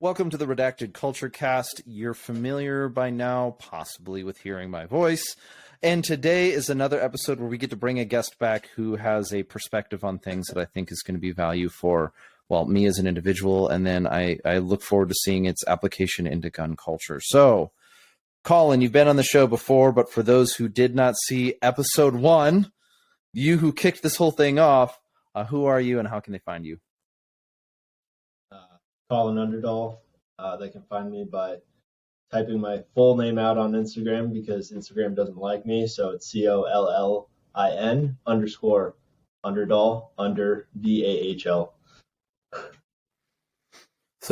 Welcome to the Redacted Culture Cast. You're familiar by now, possibly with hearing my voice. And today is another episode where we get to bring a guest back who has a perspective on things that I think is going to be value for, well, me as an individual. And then I look forward to seeing its application into gun culture. So, Collin, you've been on the show before, but for those who did not see episode 1, you who kicked this whole thing off, who are you and how can they find you? Collin Underdahl. They can find me by typing my full name out on Instagram because Instagram doesn't like me. So it's COLLIN _Underdahl under DAHL. Is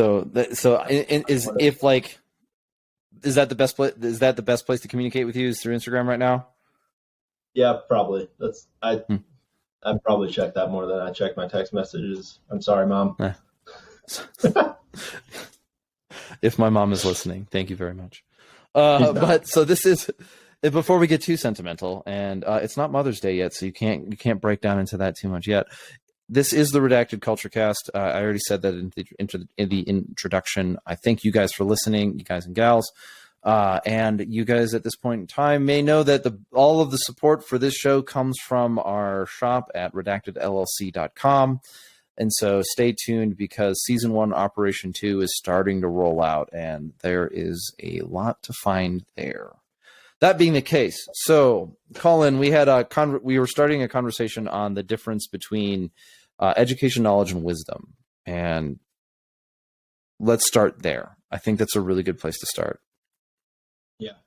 that the best place? Is that the best place to communicate with you? Is through Instagram right now? Yeah, probably. I'd probably check that more than I check my text messages. I'm sorry, Mom. If my mom is listening, thank you very much. But so this is before we get too sentimental, and it's not Mother's Day yet, so you can't break down into that too much yet. This is the Redacted Culture Cast. I already said that in the introduction. I thank you guys for listening, you guys and gals. And you guys at this point in time may know that all of the support for this show comes from our shop at redactedllc.com. And so stay tuned because season 1, Operation 2 is starting to roll out and there is a lot to find there. That being the case, so Collin, we were starting a conversation on the difference between education, knowledge, and wisdom. And let's start there. I think that's a really good place to start. Yeah,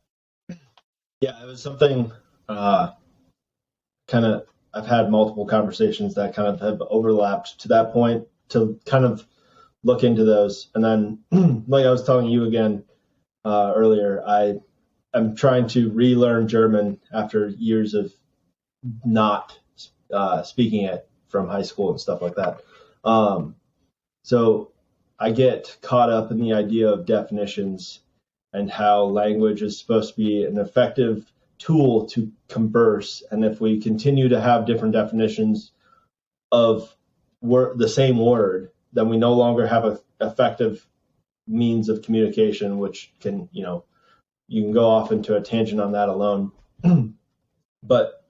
it was something I've had multiple conversations that kind of have overlapped to that point to kind of look into those. And then, like I was telling you again earlier, I'm trying to relearn German after years of not speaking it from high school and stuff like that. So I get caught up in the idea of definitions and how language is supposed to be an effective tool to converse, and if we continue to have different definitions of the same word, then we no longer have an effective means of communication, which can, you can go off into a tangent on that alone. But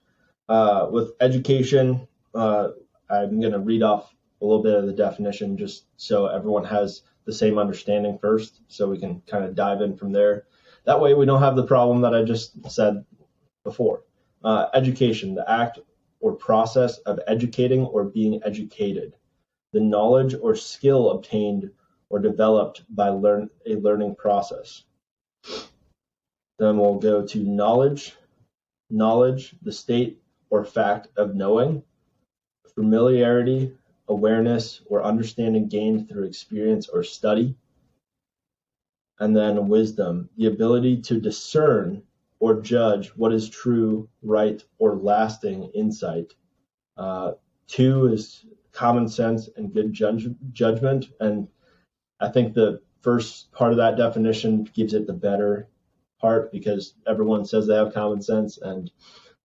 with education, I'm going to read off a little bit of the definition just so everyone has the same understanding first, so we can kind of dive in from there. That way we don't have the problem that I just said before. Education, the act or process of educating or being educated. The knowledge or skill obtained or developed by a learning process. Then we'll go to knowledge. Knowledge, the state or fact of knowing. Familiarity, awareness, or understanding gained through experience or study. And then wisdom, the ability to discern or judge what is true, right, or lasting insight. 2 is common sense and good judgment. And I think the first part of that definition gives it the better part because everyone says they have common sense, and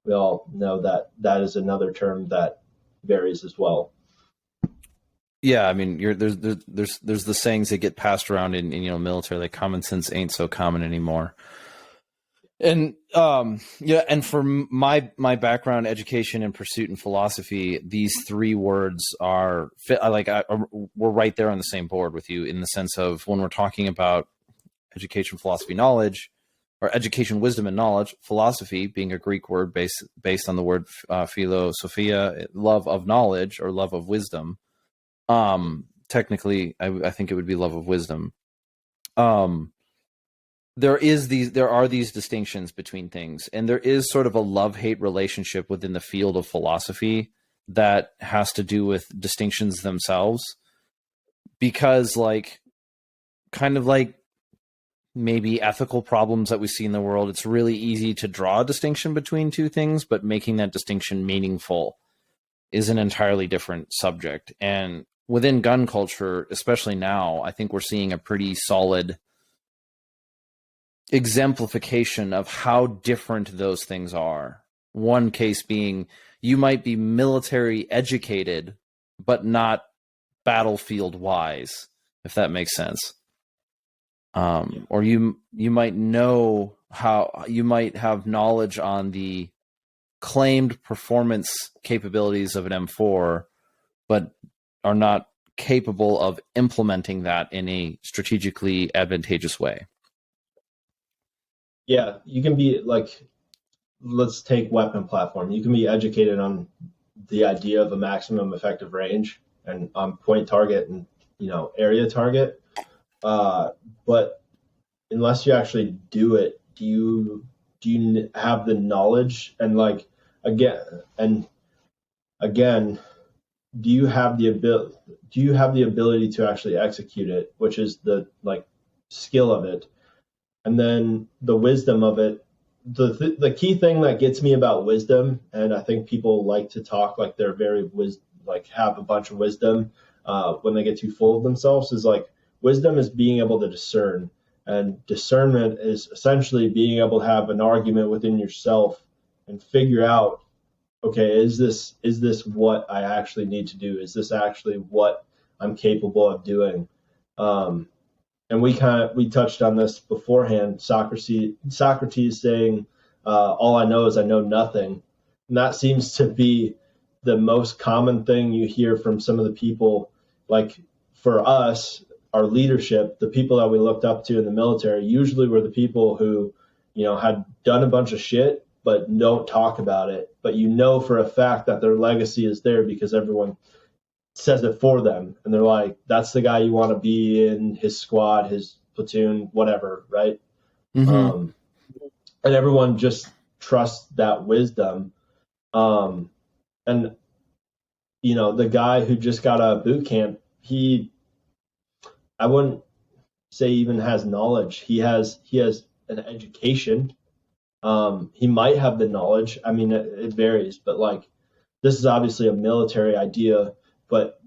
we all know that that is another term that varies as well. Yeah, I mean, there's the sayings that get passed around in military, like common sense ain't so common anymore. And and for my background, education and pursuit and philosophy, these 3 words are we're right there on the same board with you in the sense of when we're talking about education, philosophy, knowledge, or education, wisdom, and knowledge. Philosophy being a Greek word based on the word philosophia, love of knowledge or love of wisdom. Technically, I think it would be love of wisdom. There are these distinctions between things, and there is sort of a love-hate relationship within the field of philosophy that has to do with distinctions themselves, because kind of like maybe ethical problems that we see in the world, it's really easy to draw a distinction between 2 things, but making that distinction meaningful is an entirely different subject. And within gun culture, especially now, I think we're seeing a pretty solid exemplification of how different those things are. One case being you might be military educated, but not battlefield wise, if that makes sense. or you might know how, you might have knowledge on the claimed performance capabilities of an M4, but are not capable of implementing that in a strategically advantageous way. Yeah, you can be like, let's take weapon platform. You can be educated on the idea of a maximum effective range and on point target and area target, but unless you actually do it, do you have the knowledge and like and again, do you have the ability to actually execute it, which is the like skill of it, and then the wisdom of it. The key thing that gets me about wisdom, and I think people like to talk like they're like have a bunch of wisdom when they get too full of themselves, is like wisdom is being able to discern, and discernment is essentially being able to have an argument within yourself and figure out, okay, is this what I actually need to do? Is this actually what I'm capable of doing? And we touched on this beforehand. Socrates saying, "All I know is I know nothing," and that seems to be the most common thing you hear from some of the people. Like for us, our leadership, the people that we looked up to in the military, usually were the people who, had done a bunch of shit but don't talk about it. But for a fact that their legacy is there because everyone says it for them, and they're like, that's the guy you want to be in his squad, his platoon, whatever, right? Mm-hmm. And everyone just trusts that wisdom. And the guy who just got out of boot camp, I wouldn't say even has knowledge. He has an education. He might have the knowledge. I mean, it varies, but like this is obviously a military idea, but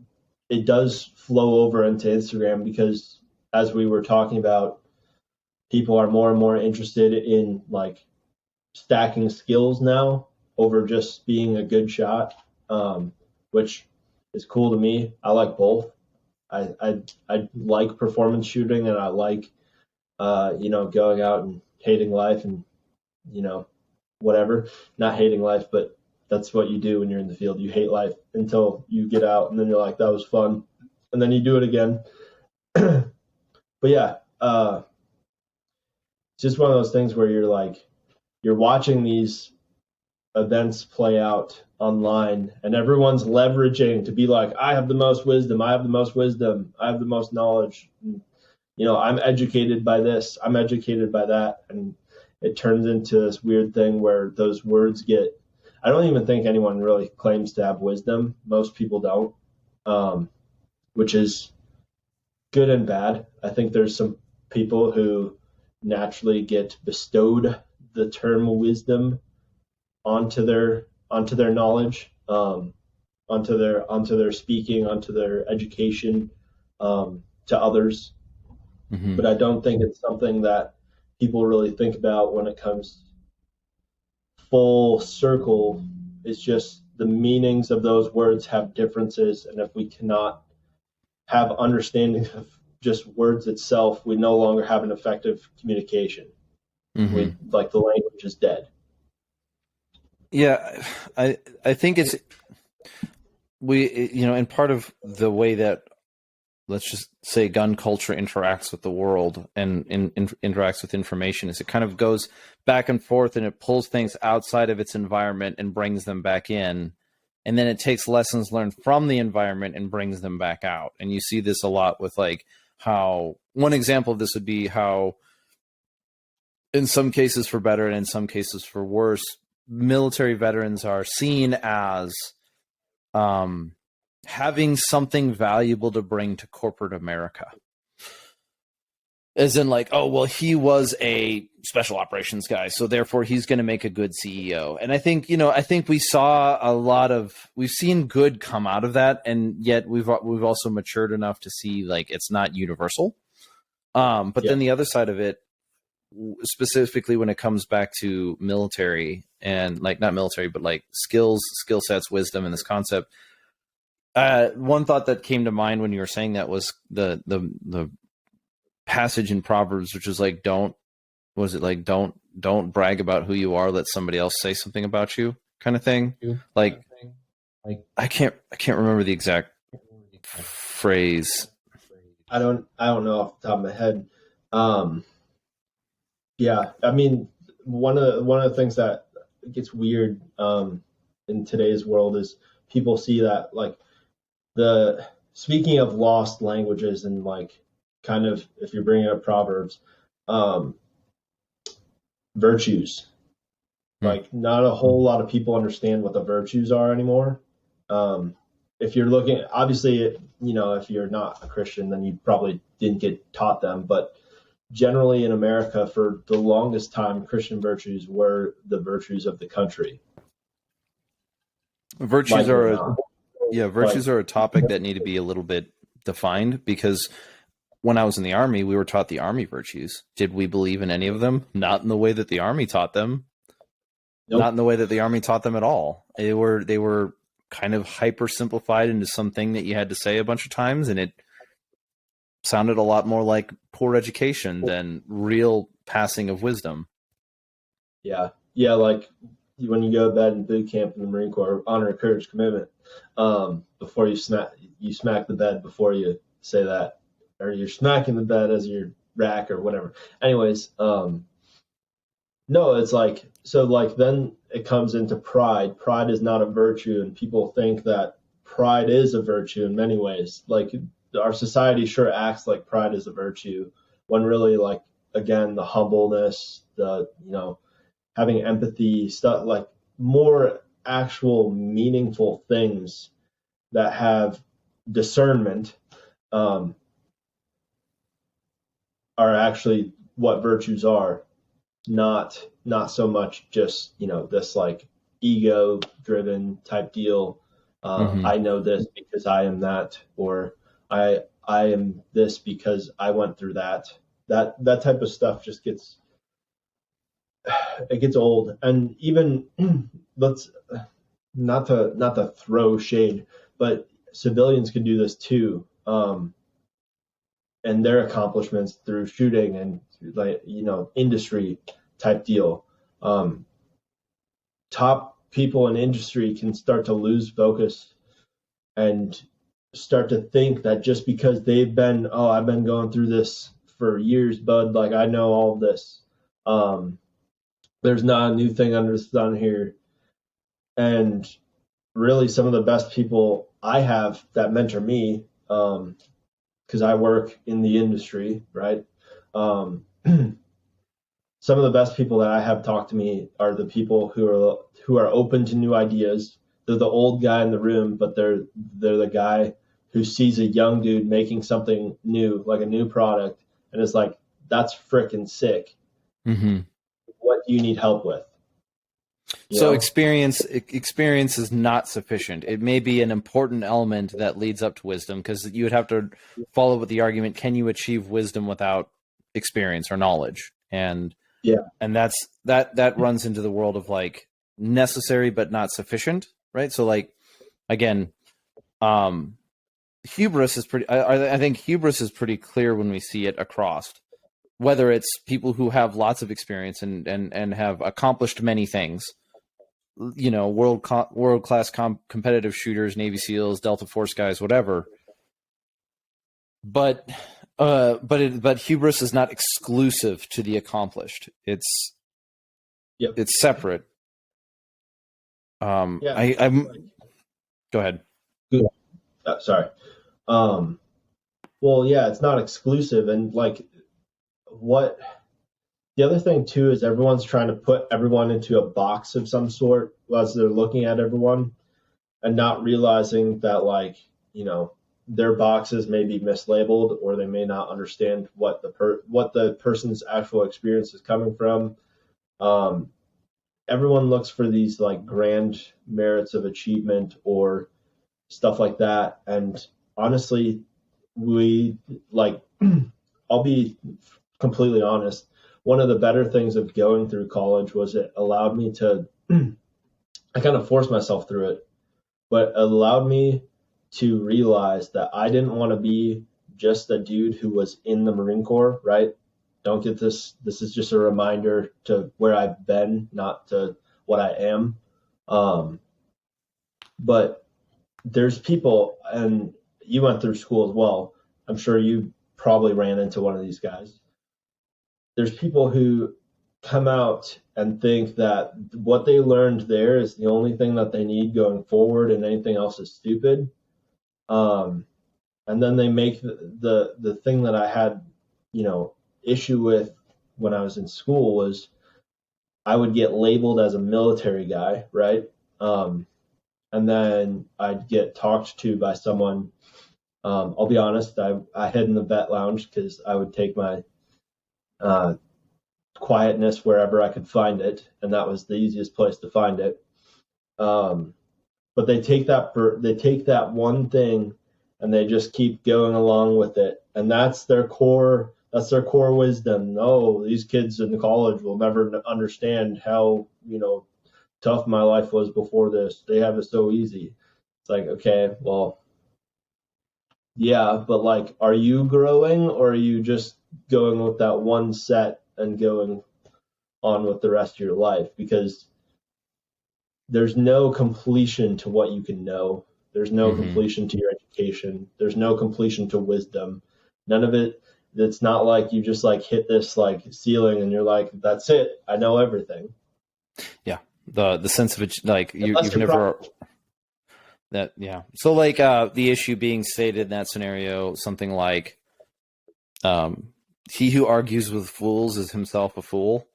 it does flow over into Instagram because, as we were talking about, people are more and more interested in like stacking skills now over just being a good shot, which is cool to me. I like both. I like performance shooting, and I like going out and hating life and whatever. Not hating life, but that's what you do when you're in the field. You hate life until you get out, and then you're like, that was fun, and then you do it again. But yeah, it's just one of those things where you're watching these events play out online, and everyone's leveraging to be like, I have the most wisdom, I have the most wisdom, I have the most knowledge. And, I'm educated by this, I'm educated by that, and it turns into this weird thing where those words get. I don't even think anyone really claims to have wisdom. Most people don't, which is good and bad. I think there's some people who naturally get bestowed the term wisdom onto their knowledge, onto their speaking, onto their education, to others. Mm-hmm. But I don't think it's something that people really think about when it comes full circle. It's just the meanings of those words have differences, and if we cannot have understanding of just words itself, we no longer have an effective communication. Mm-hmm. The language is dead. Yeah, I think it's and part of the way that, let's just say, gun culture interacts with the world and interacts with information is it kind of goes back and forth, and it pulls things outside of its environment and brings them back in. And then it takes lessons learned from the environment and brings them back out. And you see this a lot with like how one example of this would be how in some cases for better and in some cases for worse, military veterans are seen as having something valuable to bring to corporate America. As in like, oh, well, he was a special operations guy, so therefore he's going to make a good CEO. And I think, we've seen good come out of that. And yet we've also matured enough to see like, it's not universal. But then the other side of it, specifically when it comes back to military and like not military, but like skill sets, wisdom, and this concept. One thought that came to mind when you were saying that was the passage in Proverbs, which is like, don't brag about who you are, let somebody else say something about you, kind of thing. Like, I can't remember the exact phrase. I don't know off the top of my head. Yeah, I mean, one of the things that gets weird in today's world is people see that, like, speaking of lost languages and, like, kind of, if you're bringing up Proverbs, virtues. Like, not a whole lot of people understand what the virtues are anymore. If you're looking, obviously, if you're not a Christian, then you probably didn't get taught them. But generally in America, for the longest time, Christian virtues were the virtues of the country. Virtues are a topic that need to be a little bit defined, because when I was in the Army, we were taught the Army virtues. Did we believe in any of them? Not in the way that the Army taught them. Nope. Not in the way that the Army taught them at all. They were kind of hyper simplified into something that you had to say a bunch of times, and it sounded a lot more like poor education than real passing of wisdom. Yeah, like when you go to bed in boot camp in the Marine Corps, honor, courage, commitment. Before you smack the bed before you say that, or you're smacking the bed as your rack or whatever. Anyways, no, it's like, so like then it comes into pride. Pride is not a virtue, and people think that pride is a virtue in many ways. Like, our society sure acts like pride is a virtue, when really, like, again, the humbleness, the, having empathy, stuff like more actual meaningful things that have discernment, are actually what virtues are. Not so much just, this like ego driven type deal. I know this because I am that, or I am this because I went through that. That type of stuff just gets old. And even let's not to throw shade, but civilians can do this too. And their accomplishments through shooting and, like, industry type deal. Top people in industry can start to lose focus and start to think that just because I've been going through this for years, bud, like, I know all of this. There's not a new thing under the sun here. And really, some of the best people I have that mentor me, because I work in the industry, right? Some of the best people that I have talked to me are the people who are open to new ideas. They're the old guy in the room, but they're the guy who sees a young dude making something new, like a new product, and is like, that's frickin' sick. Mm-hmm. What do you need help with? Experience is not sufficient. It may be an important element that leads up to wisdom, because you would have to follow with the argument, can you achieve wisdom without experience or knowledge? And that runs into the world of, like, necessary but not sufficient, right? So, like, again, hubris is pretty. I think hubris is pretty clear when we see it across. Whether it's people who have lots of experience and have accomplished many things, world-class competitive shooters, Navy SEALs, Delta Force guys, whatever. But hubris is not exclusive to the accomplished. It's separate. Go ahead. Sorry. Well, yeah, it's not exclusive, and, like, what the other thing too is everyone's trying to put everyone into a box of some sort as they're looking at everyone, and not realizing that, like, their boxes may be mislabeled, or they may not understand what the person's actual experience is coming from. Everyone looks for these, like, grand merits of achievement or stuff like that, and honestly, I'll be completely honest, one of the better things of going through college was it allowed me to I kind of forced myself through it, but it allowed me to realize that I didn't want to be just a dude who was in the Marine Corps, right? Don't get this. This is just a reminder to where I've been, not to what I am. But there's people, and you went through school as well. I'm sure you probably ran into one of these guys. There's people who come out and think that what they learned there is the only thing that they need going forward, and anything else is stupid. And then they make the thing that I had, issue with when I was in school was I would get labeled as a military guy, right? And then I'd get talked to by someone. I'll be honest, I hid in the vet lounge because I would take my quietness wherever I could find it, and that was the easiest place to find it. But they take that one thing, and they just keep going along with it, and that's their core wisdom. No, these kids in college will never understand how tough my life was before this. They have it so easy. It's like, okay, well, yeah, but like, are you growing, or are you just going with that one set and going on with the rest of your life? Because there's no completion to what you can know. There's no completion to your education. There's no completion to wisdom. None of it. It's not like you just like hit this like ceiling and you're like, that's it, I know everything. Yeah. The sense of it, like you've never that. Yeah. So like the issue being stated in that scenario, something like, he who argues with fools is himself a fool.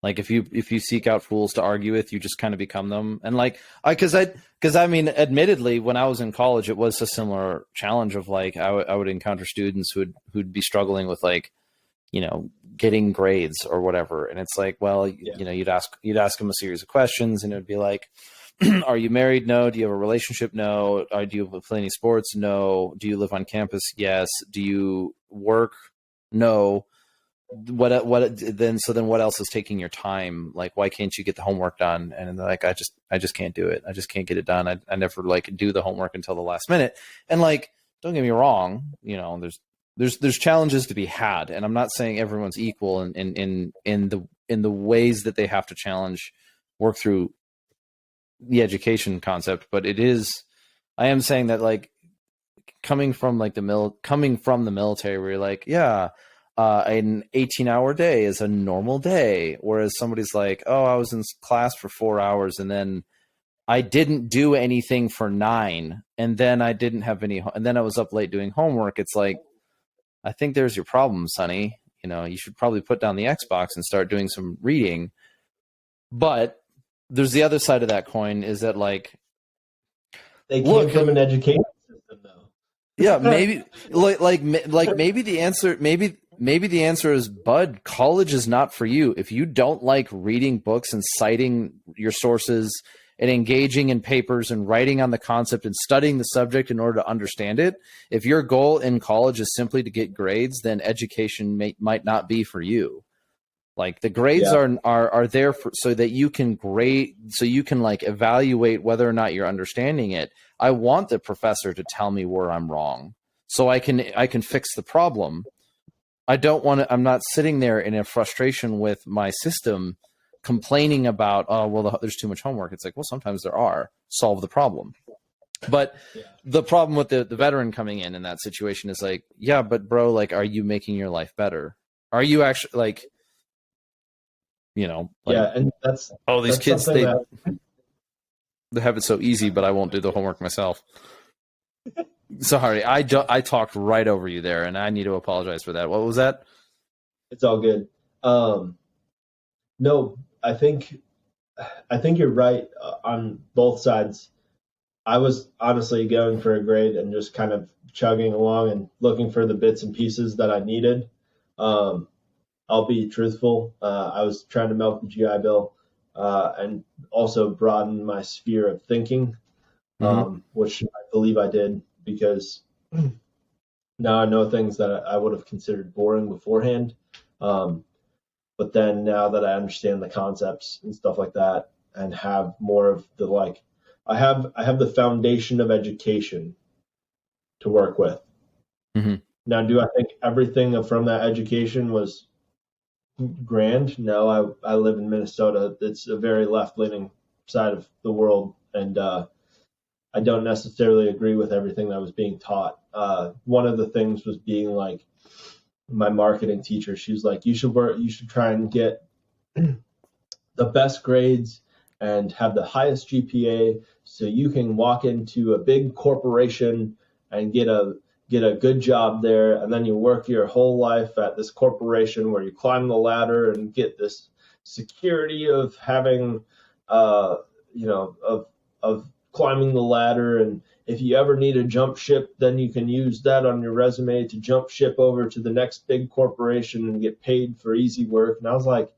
Like if you seek out fools to argue with, you just kind of become them. And like because I mean, admittedly, when I was in college, it was a similar challenge of like I would encounter students who'd be struggling with like, getting grades or whatever, and it's like, well, you'd ask them a series of questions, and it would be like, are you married? No. Do you have a relationship? No. Do you play any sports? No. Do you live on campus? Yes. Do you work? No. What then what else is taking your time? Like, why can't you get the homework done? And they're like, I just can't do it. I just can't get it done. I never like do the homework until the last minute. And like, don't get me wrong, there's challenges to be had, and I'm not saying everyone's equal in the ways that they have to work through the education concept, but I am saying that like coming from the military, where you're like, yeah, an 18-hour day is a normal day, whereas somebody's like, oh, I was in class for 4 hours and then I didn't do anything for 9, and then I didn't have and then I was up late doing homework. It's like, I think there's your problem, Sonny. You should probably put down the Xbox and start doing some reading. But there's the other side of that coin, is that like, they came from an education system, though. Yeah, maybe maybe the answer is, bud, college is not for you. If you don't like reading books and citing your sources and engaging in papers and writing on the concept and studying the subject in order to understand it, if your goal in college is simply to get grades, then education might not be for you. Like the grades are there so that you can like evaluate whether or not you're understanding it. I want the professor to tell me where I'm wrong so I can fix the problem. I don't want to. I'm not sitting there in a frustration with my system, complaining about, oh, well, there's too much homework. It's like, well, sometimes there are. Solve the problem. But the problem with the veteran coming in that situation is like, yeah, but bro, like, are you making your life better? Are you actually like, and these kids, they have it so easy, but I won't do the homework myself. Sorry, I talked right over you there, and I need to apologize for that. What was that? It's all good. No, I think you're right on both sides. I was honestly going for a grade and just kind of chugging along and looking for the bits and pieces that I needed. I'll be truthful. I was trying to milk the GI Bill and also broaden my sphere of thinking, which I believe I did, because now I know things that I would have considered boring beforehand. But then now that I understand the concepts and stuff like that, and have more of the like, I have the foundation of education to work with. Now, do I think everything from that education was grand? No, I live in Minnesota. It's a very left-leaning side of the world, and I don't necessarily agree with everything that was being taught. One of the things was being like, my marketing teacher, she was like, you should try and get the best grades and have the highest GPA so you can walk into a big corporation and get a good job there, and then you work your whole life at this corporation where you climb the ladder and get this security of having of climbing the ladder, and if you ever need a jump ship, then you can use that on your resume to jump ship over to the next big corporation and get paid for easy work. And I was like,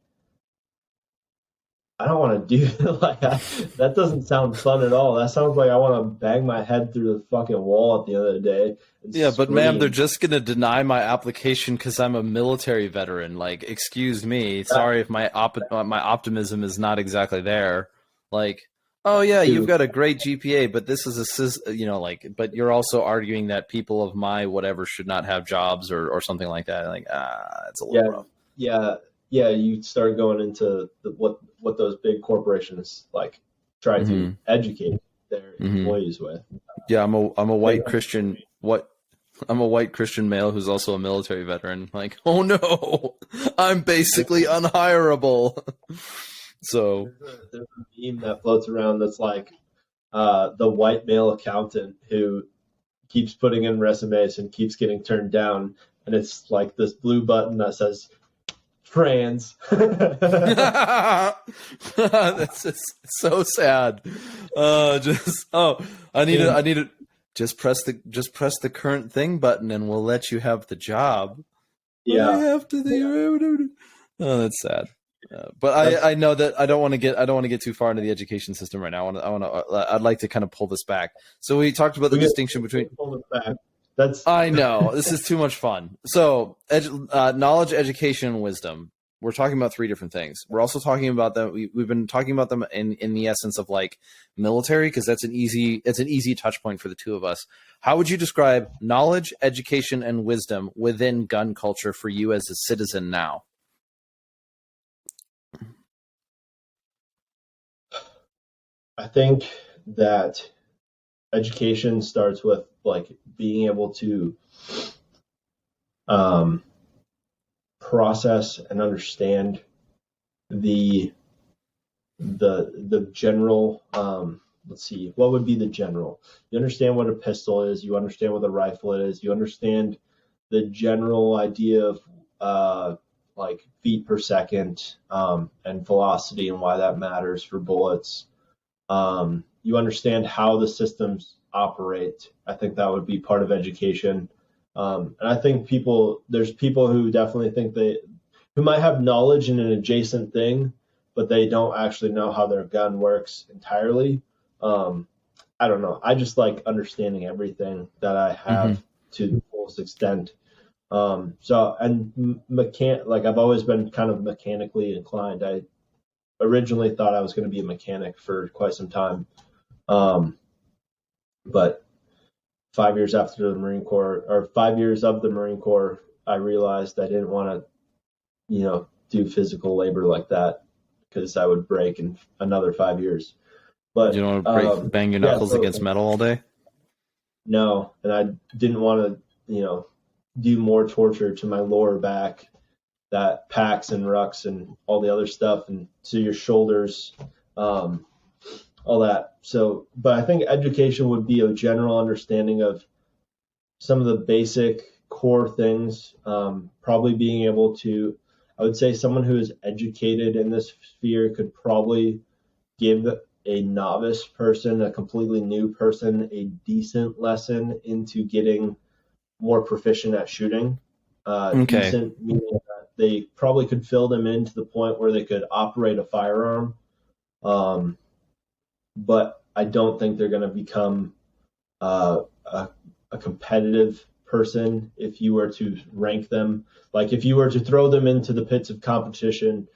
I don't want to do that. Doesn't sound fun at all. That sounds like I want to bang my head through the fucking wall at the end of the day. Yeah, but ma'am, they're just going to deny my application because I'm a military veteran. Like, excuse me. Sorry if my optimism is not exactly there. Like, oh yeah, you've got a great GPA, but this is but you're also arguing that people of my whatever should not have jobs or something like that. Like, it's a little rough. Yeah, you start going into what those big corporations like try to educate their employees with. Yeah, I'm a white Christian. I'm a white Christian male who's also a military veteran. Like, oh no, I'm basically unhireable. So there's a meme that floats around that's like the white male accountant who keeps putting in resumes and keeps getting turned down, and it's like this blue button that says trans. That's just so sad. I need to just press the current thing button and we'll let you have the job. Yeah. Oh, that's sad. But I know that I don't want to get too far into the education system right now. I'd like to kind of pull this back. So we talked about the distinction between. I know this is too much fun. So knowledge, education, and wisdom. We're talking about three different things. We're also talking about them. We've been talking about them in the essence of like military, because it's an easy touch point for the two of us. How would you describe knowledge, education, and wisdom within gun culture for you as a citizen now? I think that education starts with like being able to process and understand the general. Let's see, what would be the general? You understand what a pistol is. You understand what a rifle is. You understand the general idea of like feet per second and velocity and why that matters for bullets. You understand how the systems operate. I think that would be part of education. And I think there's people who definitely think who might have knowledge in an adjacent thing, but they don't actually know how their gun works entirely. I don't know. I just like understanding everything that I have to the fullest extent. I've always been kind of mechanically inclined. I originally thought I was going to be a mechanic for quite some time. But 5 years after the Marine Corps, or 5 years of the Marine Corps, I realized I didn't want to, do physical labor like that because I would break in another 5 years. But you don't want to bang your knuckles against metal all day? No, and I didn't want to, do more torture to my lower back that packs and rucks and all the other stuff, and to your shoulders, all that. So, but I think education would be a general understanding of some of the basic core things. Probably being able to, I would say someone who is educated in this sphere could probably give a novice person, a completely new person, a decent lesson into getting more proficient at shooting. Decent meaning that they probably could fill them in to the point where they could operate a firearm. But I don't think they're going to become a competitive person if you were to rank them. Like if you were to throw them into the pits of competition,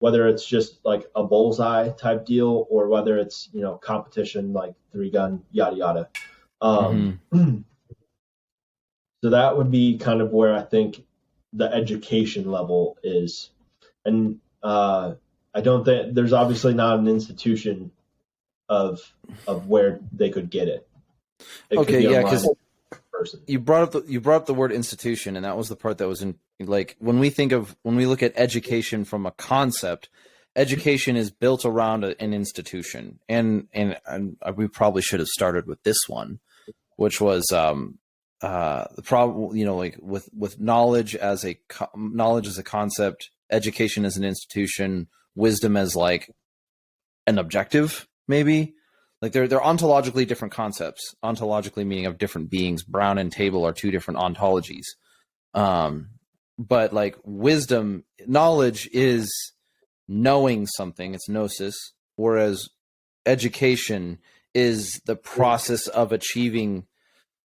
whether it's just like a bullseye type deal or whether it's, competition like 3-gun, yada, yada. So that would be kind of where I think the education level is. And I don't think there's obviously not an institution of where they could get it. It could Okay, be yeah, online because person. you brought up the word institution, and that was the part that was in, like, when we look at education from a concept, education is built around an institution, and we probably should have started with this one, which was the problem, like with knowledge as a concept, education as an institution, wisdom as like an objective, maybe. Like they're ontologically different concepts. Ontologically meaning of different beings. Brown and table are two different ontologies. But like wisdom, knowledge is knowing something. It's gnosis. Whereas education is the process of achieving.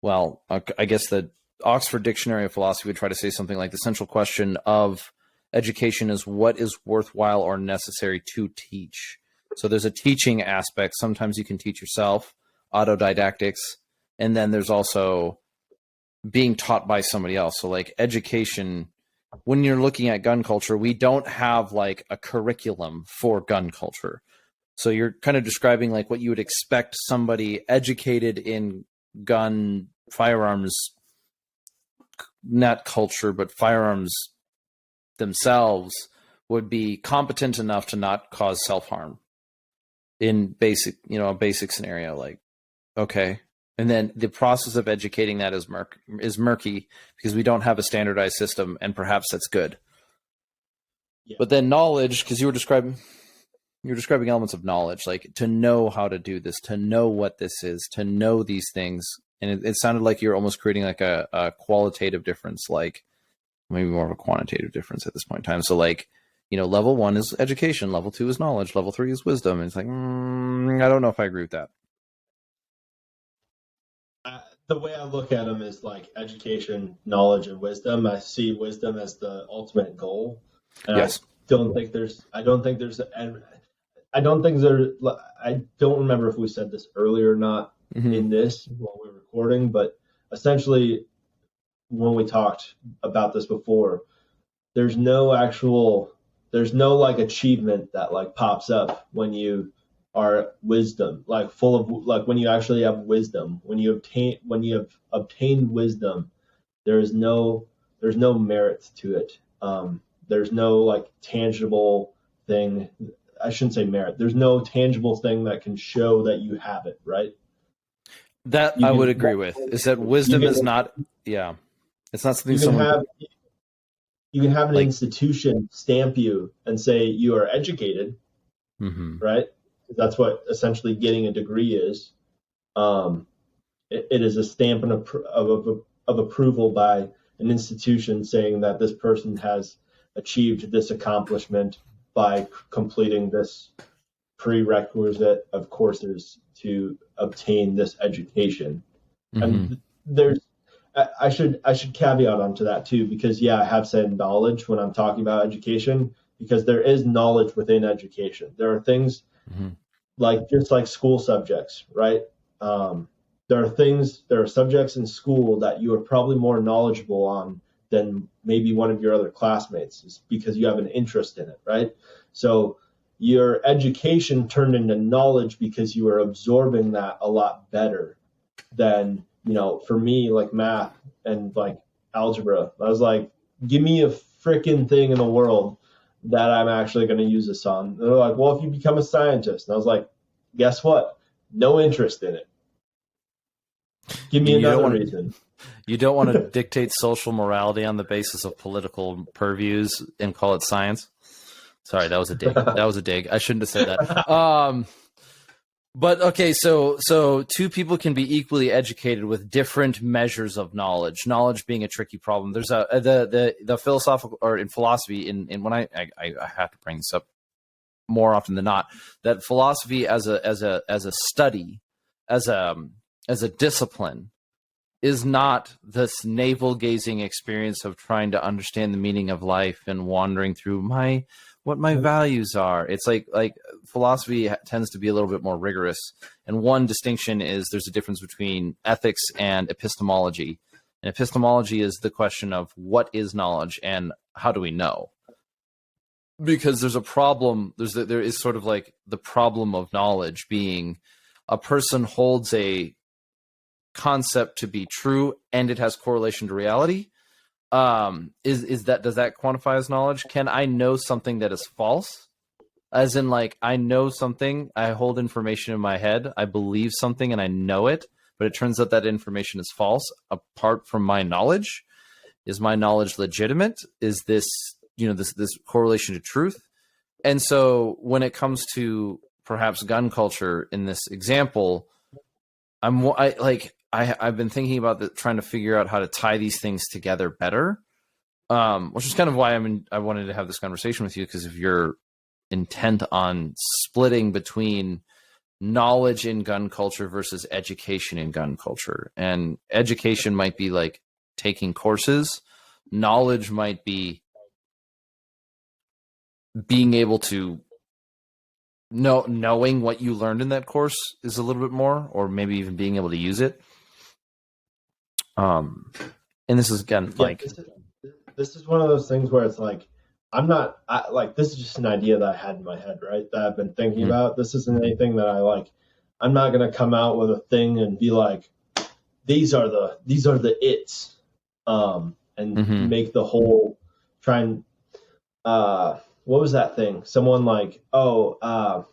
Well, I guess the Oxford Dictionary of Philosophy would try to say something like the central question of education is what is worthwhile or necessary to teach. So there's a teaching aspect. Sometimes you can teach yourself, autodidactics, and then there's also being taught by somebody else. So like education, when you're looking at gun culture, we don't have like a curriculum for gun culture. So you're kind of describing like what you would expect somebody educated in gun firearms, not culture, but firearms themselves would be competent enough to not cause self-harm in basic, a basic scenario. Like, okay. And then the process of educating that is murky because we don't have a standardized system, and perhaps that's good. Yeah. But then knowledge, because you're describing elements of knowledge, like to know how to do this, to know what this is, to know these things. And it sounded like you're almost creating like a qualitative difference, like maybe more of a quantitative difference at this point in time. So like, level 1 is education, level 2 is knowledge, level 3 is wisdom. And it's like, I don't know if I agree with that. The way I look at them is like education, knowledge, and wisdom. I see wisdom as the ultimate goal. And yes. I don't think there's, I don't remember if we said this earlier or not in this while we were recording, but essentially when we talked about this before, there's no like achievement that like pops up when you are wisdom, like full of, like when you actually have wisdom, when you have obtained wisdom, there's no merit to it. There's no like tangible thing. I shouldn't say merit. There's no tangible thing that can show that you have it, right? That I would agree with. Is that wisdom is not, it's not something you can have an institution stamp you and say you are educated, right? That's what essentially getting a degree is. It is a stamp of approval by an institution saying that this person has achieved this accomplishment by completing this prerequisite of courses to obtain this education. And I should caveat onto that too, because I have said knowledge when I'm talking about education, because there is knowledge within education. There are things like just like school subjects, right? There are subjects in school that you are probably more knowledgeable on than maybe one of your other classmates, because you have an interest in it, right? So your education turned into knowledge because you are absorbing that a lot better than, for me, like math and like algebra. I was like, give me a freaking thing in the world that I'm actually going to use this on. And they're like, well, if you become a scientist. And I was like, guess what? No interest in it. Give me another reason. You don't want to dictate social morality on the basis of political purviews and call it science. Sorry, that was a dig. I shouldn't have said that. But okay, so two people can be equally educated with different measures of knowledge. Knowledge being a tricky problem. There's the philosophical, or in philosophy, in when I have to bring this up more often than not, that philosophy as a study, as a discipline, is not this navel-gazing experience of trying to understand the meaning of life and wandering through what my values are. It's like philosophy tends to be a little bit more rigorous. And one distinction is there's a difference between ethics and epistemology. And epistemology is the question of what is knowledge and how do we know? Because there's a problem. There is sort of like the problem of knowledge being a person holds a concept to be true and it has correlation to reality. Does that quantify as knowledge? Can I know something that is false? As in, like, I know something, I hold information in my head, I believe something and I know it, but it turns out that information is false apart from my knowledge. Is my knowledge legitimate? Is this, this correlation to truth? And so when it comes to perhaps gun culture in this example, I've been thinking about trying to figure out how to tie these things together better, which is kind of why I wanted to have this conversation with you, because if you're intent on splitting between knowledge in gun culture versus education in gun culture, and education might be like taking courses, knowledge might be being able to knowing what you learned in that course is a little bit more, or maybe even being able to use it. And this is again like this is one of those things where it's like this is just an idea that I had in my head, right? That I've been thinking about. This isn't anything that I like. I'm not gonna come out with a thing and be like, these are the its, and make the whole try and what was that thing? Someone like, I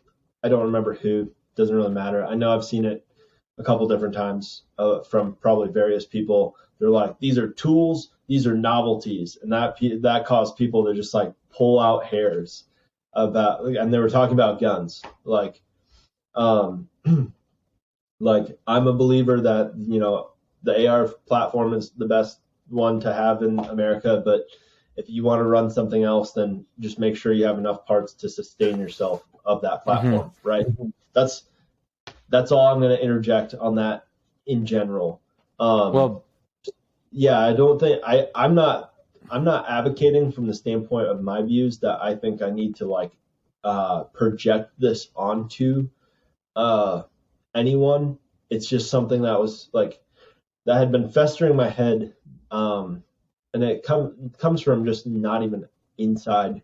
don't remember who. Doesn't really matter. I know I've seen it a couple different times from probably various people. They're like, these are tools, these are novelties, and that caused people to just like pull out hairs about. And they were talking about guns, like, like I'm a believer that the AR platform is the best one to have in America, but if you want to run something else, then just make sure you have enough parts to sustain yourself of that platform, right? That's all I'm going to interject on that in general. Yeah, I don't think I'm not advocating from the standpoint of my views that I think I need to like project this onto anyone. It's just something that was like that had been festering in my head. And it comes from just not even inside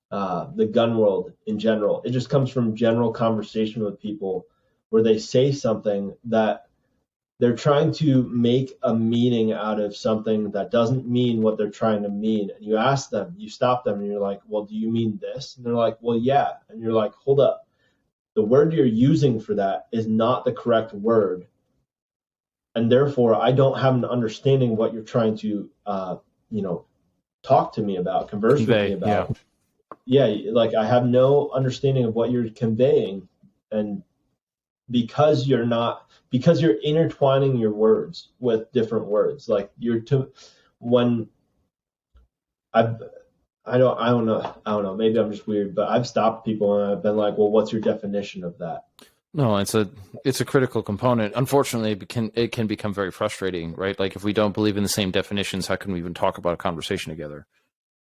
the gun world in general. It just comes from general conversation with people where they say something that they're trying to make a meaning out of something that doesn't mean what they're trying to mean. And you ask them, you stop them, and you're like, well, do you mean this? And they're like, well, yeah. And you're like, hold up. The word you're using for that is not the correct word. And therefore, I don't have an understanding of what you're trying to, talk to me about, converse with me about. Yeah, like I have no understanding of what you're conveying, and because you're intertwining your words with different words, like I don't know. Maybe I'm just weird, but I've stopped people and I've been like, well, what's your definition of that? No, it's a critical component. Unfortunately, it can become very frustrating, right? Like if we don't believe in the same definitions, how can we even talk about a conversation together?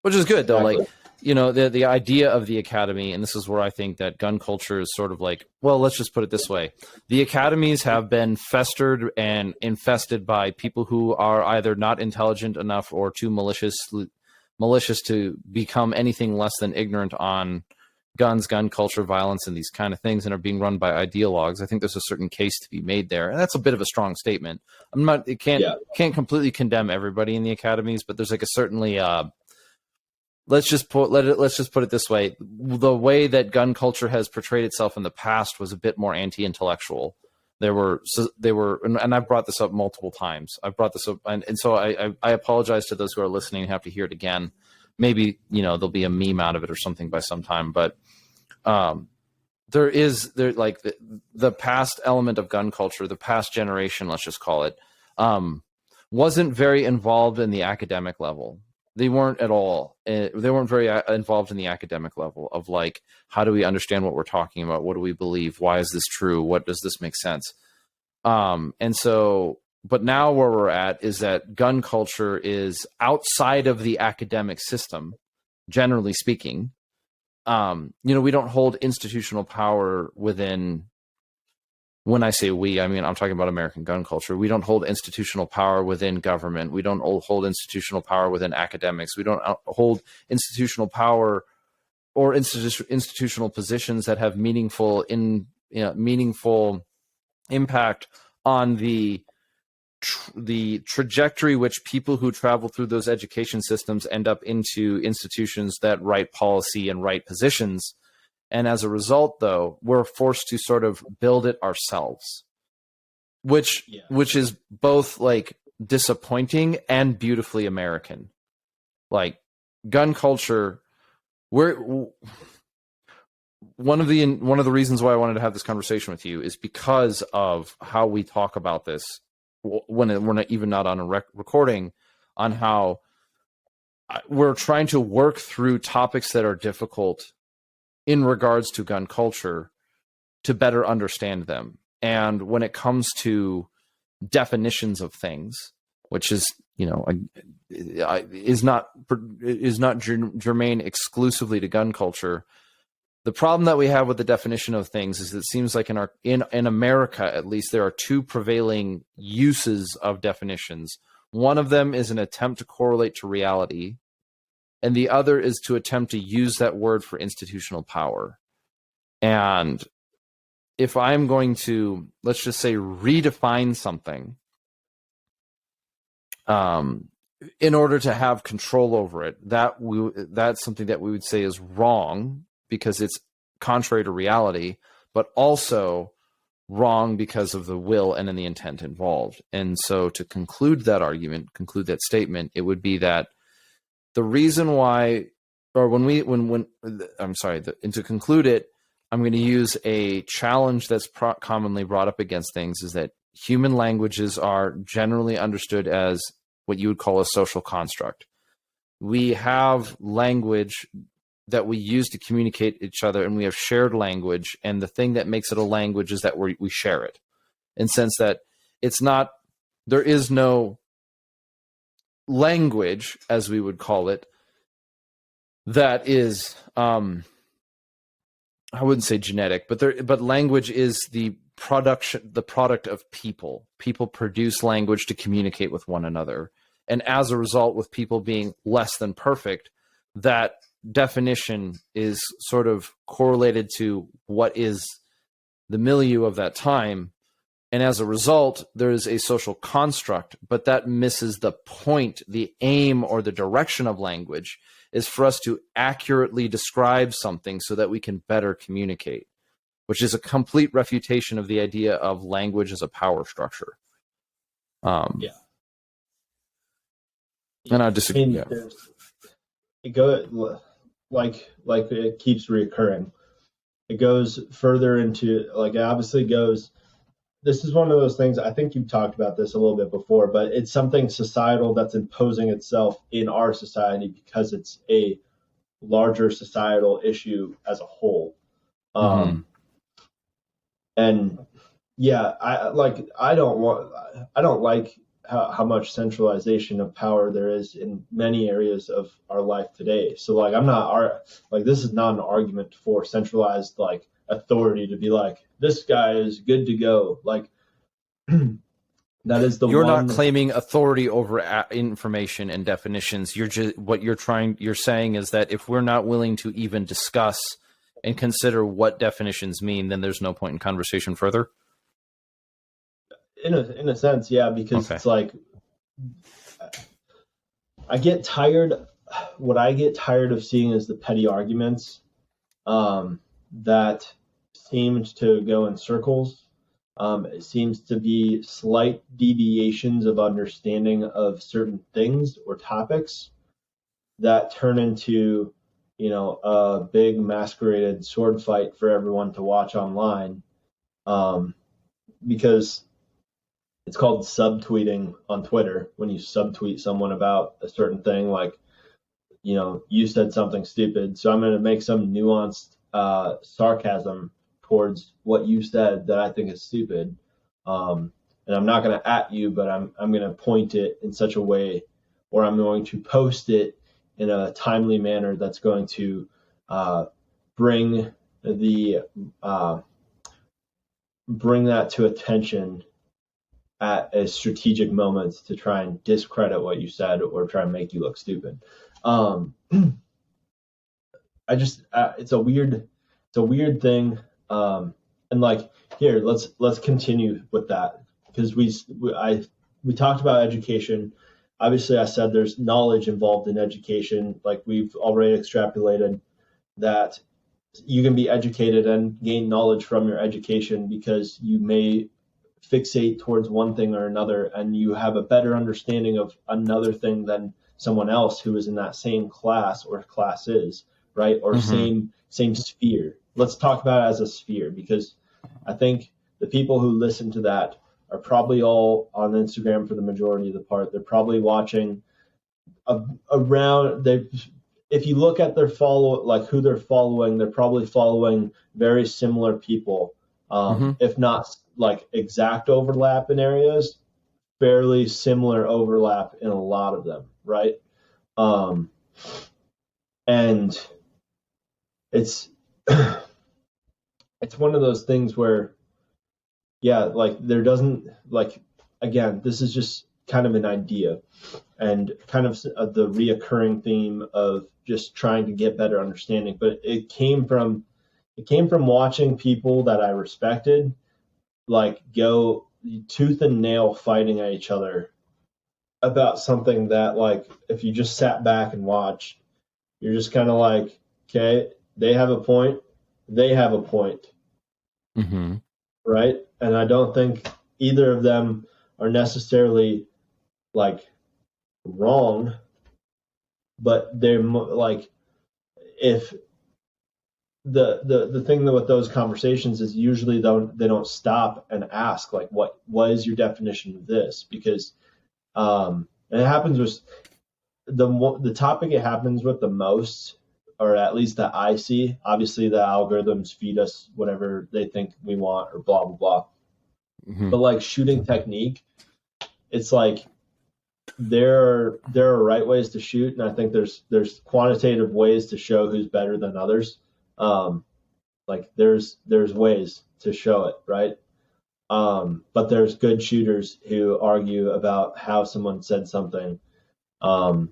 Which is good though. Like, the idea of the academy, and this is where I think that gun culture is sort of like, well, let's just put it this way. The academies have been festered and infested by people who are either not intelligent enough or too malicious to become anything less than ignorant on guns, gun culture, violence, and these kind of things, and are being run by ideologues. I think there's a certain case to be made there, and that's a bit of a strong statement. It can't completely condemn everybody in the academies, but there's like a certainly let's just put it this way: the way that gun culture has portrayed itself in the past was a bit more anti-intellectual. They were, and I've brought this up multiple times. I've brought this up, and so I apologize to those who are listening and have to hear it again. Maybe there'll be a meme out of it or something by some time, but there like the past element of gun culture, the past generation, let's just call it, wasn't very involved in the academic level. They weren't at all. They weren't very involved in the academic level of like, how do we understand what we're talking about? What do we believe? Why is this true? What does this make sense? And so, but now where we're at is that gun culture is outside of the academic system, generally speaking. We don't hold institutional power within when I say we, I mean, I'm talking about American gun culture. We don't hold institutional power within government. We don't hold institutional power within academics. We don't hold institutional power or institutional positions that have meaningful impact on the trajectory which people who travel through those education systems end up into institutions that write policy and write positions. And as a result, though, we're forced to sort of build it ourselves, which is both like disappointing and beautifully American. Like gun culture, one of the reasons why I wanted to have this conversation with you is because of how we talk about this when we're not even not on a recording, on how we're trying to work through topics that are difficult in regards to gun culture to better understand them. And when it comes to definitions of things, which is, is not germane exclusively to gun culture, the problem that we have with the definition of things is that it seems like in America, at least, there are two prevailing uses of definitions. One of them is an attempt to correlate to reality, and the other is to attempt to use that word for institutional power. And if I'm going to, let's just say, redefine something in order to have control over it, that's something that we would say is wrong because it's contrary to reality, but also wrong because of the will and the intent involved. And so to conclude that statement, it would be that the reason why, or and to conclude it, I'm going to use a challenge that's commonly brought up against things, is that human languages are generally understood as what you would call a social construct. We have language that we use to communicate each other, and we have shared language. And the thing that makes it a language is that we share it, in the sense that there is no language, as we would call it, that is, I wouldn't say genetic, but language is the product of people. People produce language to communicate with one another. And as a result, with people being less than perfect, that definition is sort of correlated to what is the milieu of that time. And as a result, there is a social construct, but that misses the point. The aim or the direction of language is for us to accurately describe something so that we can better communicate, which is a complete refutation of the idea of language as a power structure. And I disagree. It goes like it keeps reoccurring. It goes further into, like, it obviously goes. This is one of those things, I think you've talked about this a little bit before, but it's something societal that's imposing itself in our society because it's a larger societal issue as a whole. And yeah, I don't like how much centralization of power there is in many areas of our life today. So like, this is not an argument for centralized like authority to be like, this guy is good to go. Like, that is you're not claiming authority over information and definitions. You're saying is that if we're not willing to even discuss and consider what definitions mean, then there's no point in conversation further. In a sense, yeah, because It's like, what I get tired of seeing is the petty arguments that seems to go in circles. It seems to be slight deviations of understanding of certain things or topics that turn into, a big masqueraded sword fight for everyone to watch online. Because it's called subtweeting on Twitter, when you subtweet someone about a certain thing, like, you said something stupid, so I'm going to make some nuanced sarcasm towards what you said that I think is stupid. And I'm not going to at you, but I'm going to point it in such a way, or I'm going to post it in a timely manner that's going to bring the bring that to attention at a strategic moment to try and discredit what you said or try and make you look stupid. I just it's a weird thing. And like here, let's continue with that because we talked about education. Obviously, I said there's knowledge involved in education. Like we've already extrapolated that you can be educated and gain knowledge from your education because you may fixate towards one thing or another and you have a better understanding of another thing than someone else who is in that same class or classes, right? Or same sphere. Let's talk about it as a sphere because I think the people who listen to that are probably all on Instagram for the majority of the part. They're probably watching around if you look at their who they're following, they're probably following very similar people. If not like exact overlap in areas, fairly similar overlap in a lot of them, right? And it's it's one of those things where, yeah, like there doesn't like again, this is just kind of an idea and kind of the reoccurring theme of just trying to get better understanding. But it came from watching people that I respected like go tooth and nail fighting at each other about something that like if you just sat back and watched, you're just kind of like, okay, they have a point, right? And I don't think either of them are necessarily like wrong, but they're like if the thing with those conversations is usually they don't stop and ask like what is your definition of this, because and it happens with the topic it happens with the most, or at least that I see. Obviously the algorithms feed us whatever they think we want or blah blah blah. But like shooting technique, it's like there are right ways to shoot, and I think there's quantitative ways to show who's better than others. Like there's ways to show it, right? But there's good shooters who argue about how someone said something. And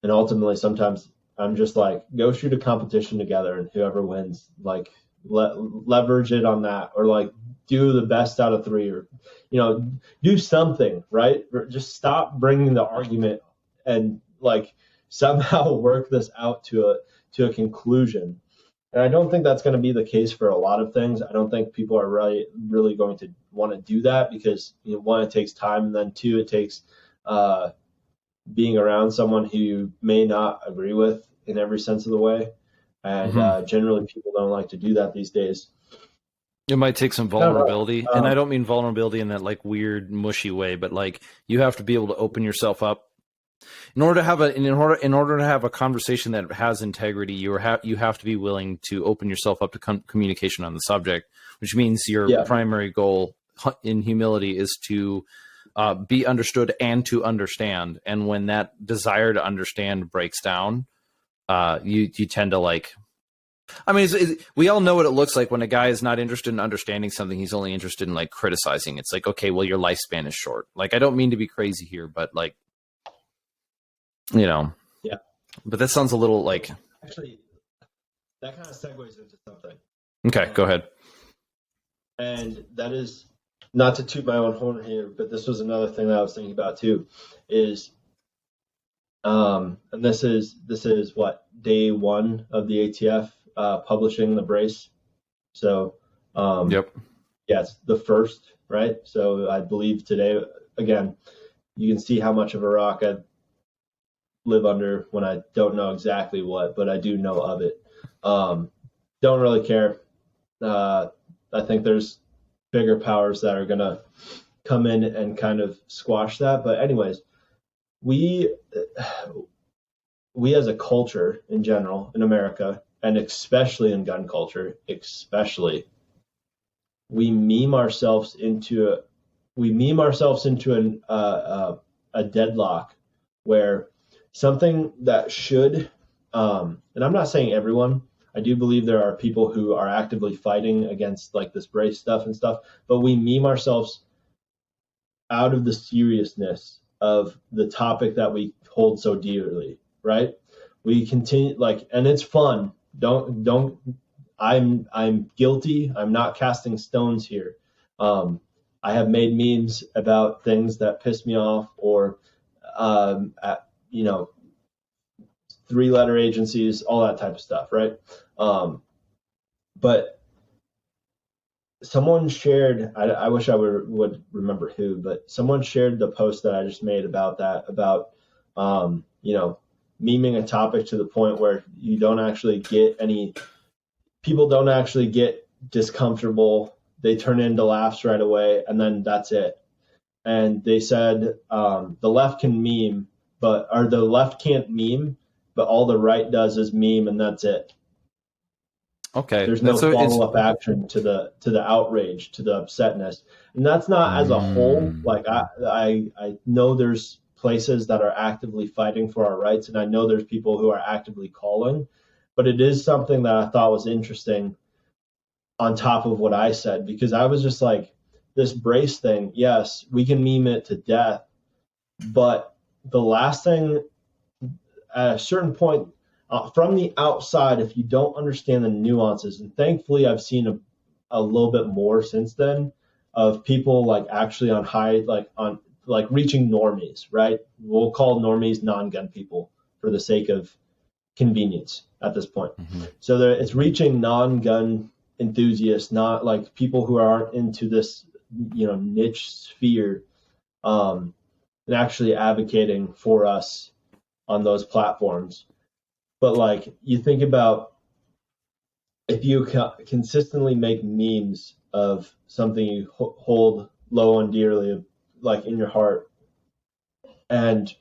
ultimately sometimes I'm just like, go shoot a competition together and whoever wins, like leverage it on that, or like do the best out of three, or, do something, right? Just stop bringing the argument and like somehow work this out to a conclusion. And I don't think that's going to be the case for a lot of things. I don't think people are really going to want to do that because, one, it takes time, and then two, it takes being around someone who you may not agree with in every sense of the way. And generally people don't like to do that these days. It might take some vulnerability, and I don't mean vulnerability in that like weird mushy way, but like you have to be able to open yourself up in order to have a conversation that has integrity. You have to be willing to open yourself up to communication on the subject, which means your primary goal in humility is to be understood and to understand. And when that desire to understand breaks down, you tend to like. I mean, we all know what it looks like when a guy is not interested in understanding something. He's only interested in like criticizing. It's like, okay, well, your lifespan is short. Like, I don't mean to be crazy here, but like, yeah. But that sounds a little like. Actually, that kind of segues into something. Okay, go ahead. And that is not to toot my own horn here, but this was another thing that I was thinking about too. Is and this is what, day one of the ATF publishing the brace. So yep. Yes, the first, right? So I believe today, again, you can see how much of a rock I live under when I don't know exactly what, but I do know of it. Don't really care. I think there's bigger powers that are going to come in and kind of squash that. But anyways, we as a culture in general in America, and especially in gun culture, we meme ourselves into a deadlock where something that should, and I'm not saying everyone, I do believe there are people who are actively fighting against like this brace stuff and stuff, but we meme ourselves out of the seriousness of the topic that we hold so dearly, right? We continue like, and it's fun. Don't. I'm guilty. I'm not casting stones here. I have made memes about things that piss me off, or you know, 3-letter agencies, all that type of stuff, right? But someone shared, I wish I would remember who, but someone shared the post that I just made about that, about, you know, memeing a topic to the point where you don't actually get any, people don't actually get discomfortable. They turn into laughs right away, and then that's it. And they said the left can meme, or the left can't meme, but all the right does is meme, and that's it. Okay. There's no follow-up action to the outrage, to the upsetness, and that's not as a whole. Like I know there's places that are actively fighting for our rights, and I know there's people who are actively calling, but it is something that I thought was interesting on top of what I said, because I was just like, this brace thing, yes, we can meme it to death, but the last thing, at a certain point, from the outside, if you don't understand the nuances, and thankfully I've seen a little bit more since then of people like actually on high, like reaching normies, right? We'll call normies non-gun people for the sake of convenience at this point. Mm-hmm. So it's reaching non-gun enthusiasts, not like people who aren't into this, you know, niche sphere, and actually advocating for us on those platforms. But like, you think about, if you consistently make memes of something you hold low and dearly, like in your heart, and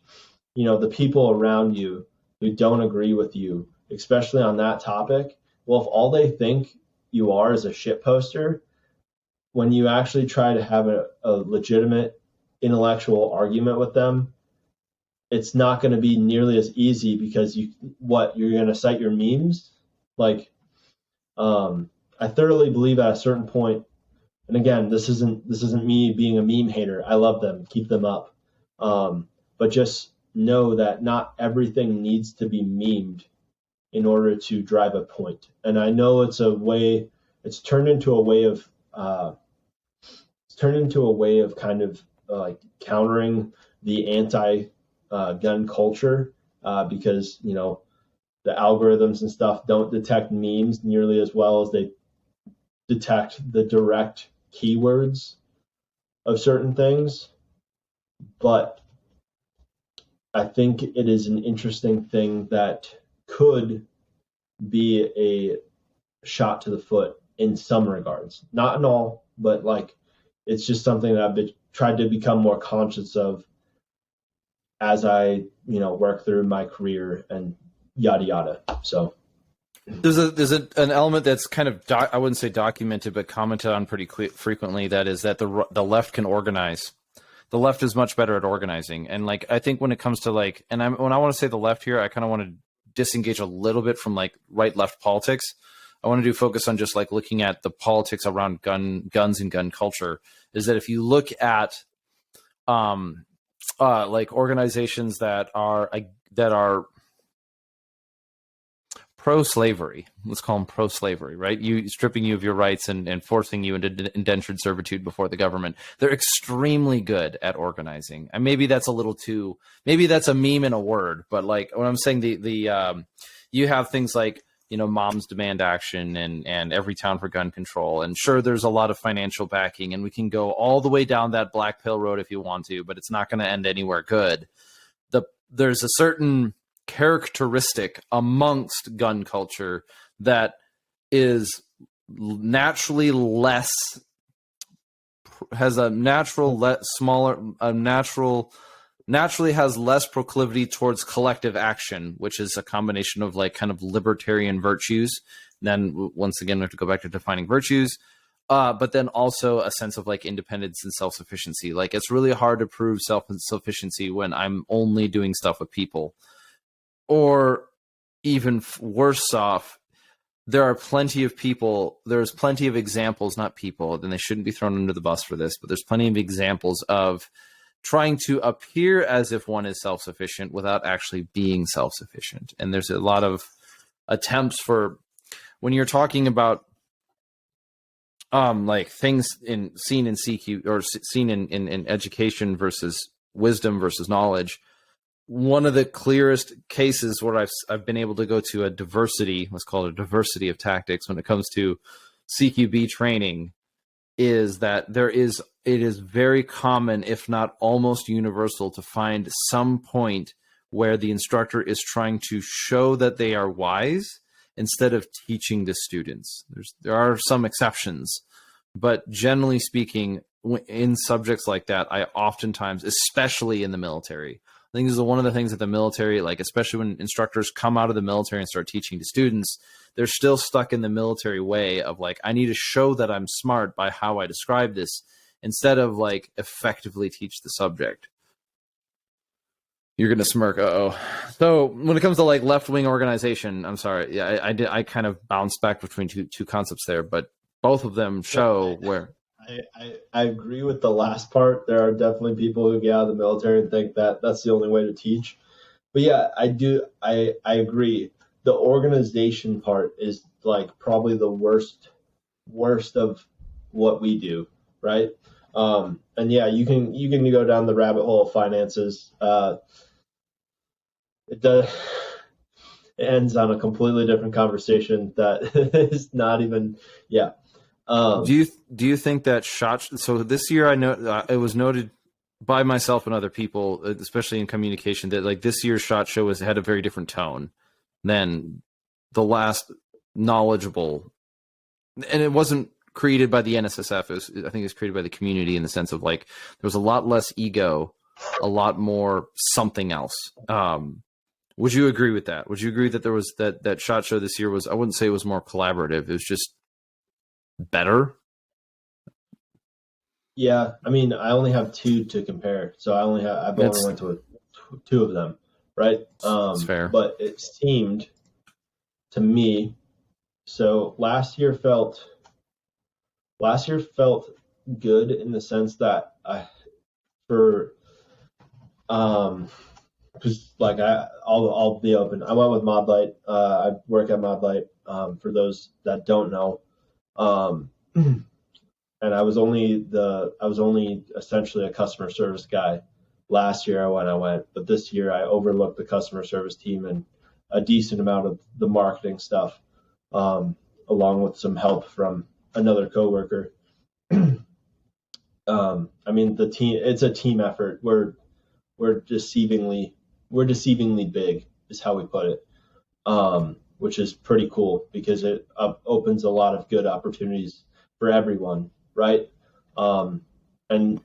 you know the people around you who don't agree with you, especially on that topic, well, if all they think you are is a shit poster, when you actually try to have a legitimate intellectual argument with them, it's not going to be nearly as easy, because you're going to cite your memes. Like, I thoroughly believe at a certain point, and again, this isn't me being a meme hater. I love them, keep them up. But just know that not everything needs to be memed in order to drive a point. And I know it's turned into a way of kind of like countering the anti-gun culture, because, you know, the algorithms and stuff don't detect memes nearly as well as they detect the direct keywords of certain things. But I think it is an interesting thing that could be a shot to the foot in some regards, not in all, but like, it's just something that I've tried to become more conscious of as I, you know, work through my career and yada yada. So there's an element that's kind of I wouldn't say documented, but commented on pretty frequently. That is that the left can organize. The left is much better at organizing, and like, I think when it comes to like, and when I want to say the left here, I kind of want to disengage a little bit from like right-left politics. I want to focus on just like looking at the politics around guns and gun culture. Is that if you look at like organizations that are pro-slavery, let's call them pro-slavery, right? Stripping you of your rights and forcing you into indentured servitude before the government. They're extremely good at organizing. And maybe that's a meme in a word, but like when I'm saying you have things like, you know, Moms Demand Action and Every Town for Gun Control. And sure, there's a lot of financial backing, and we can go all the way down that black pill road if you want to, but it's not going to end anywhere good. There's a certain characteristic amongst gun culture that is naturally naturally has less proclivity towards collective action, which is a combination of like kind of libertarian virtues. Then once again, we have to go back to defining virtues, but then also a sense of like independence and self-sufficiency. Like, it's really hard to prove self-sufficiency when I'm only doing stuff with people. Or even worse off, there are plenty of people, there's plenty of examples, not people, and they shouldn't be thrown under the bus for this, but there's plenty of examples of trying to appear as if one is self-sufficient without actually being self-sufficient. And there's a lot of attempts for, when you're talking about like things seen in CQ or seen in education versus wisdom versus knowledge, one of the clearest cases where I've been able to go to a diversity, let's call it a diversity of tactics when it comes to CQB training, is that it is very common, if not almost universal, to find some point where the instructor is trying to show that they are wise instead of teaching the students. There are some exceptions, but generally speaking, in subjects like that, I oftentimes, especially in the military, I think this is one of the things that the military, like especially when instructors come out of the military and start teaching to students, they're still stuck in the military way of like, I need to show that I'm smart by how I describe this instead of like effectively teach the subject. You're going to smirk. Uh-oh. So when it comes to like left-wing organization, I'm sorry. Yeah, I kind of bounced back between two concepts there, but both of them show where. I agree with the last part. There are definitely people who get out of the military and think that that's the only way to teach. But yeah, I agree. The organization part is like probably the worst of what we do, right? And yeah, you can go down the rabbit hole of finances. It ends on a completely different conversation that is not even, yeah. Do you think that so this year I know it was noted by myself and other people, especially in communication, that like this year's SHOT Show had a very different tone than the last knowledgeable, and it wasn't created by the NSSF. I think it was created by the community in the sense of like there was a lot less ego, a lot more something else. Would you agree with that? Would you agree that there was that SHOT Show this year was, I wouldn't say it was more collaborative, it was just better? Yeah, I mean, I only have two to compare, so I've only went to two of them, right? That's fair. But it seemed to me, so last year felt good in the sense that because like I'll be open. I went with Modlight. I work at Modlight. For those that don't know. And I was only essentially a customer service guy last year when I went, but this year I overlooked the customer service team and a decent amount of the marketing stuff, along with some help from another coworker. I mean, it's a team effort. We're deceivingly big is how we put it. Which is pretty cool because it opens a lot of good opportunities for everyone, right? And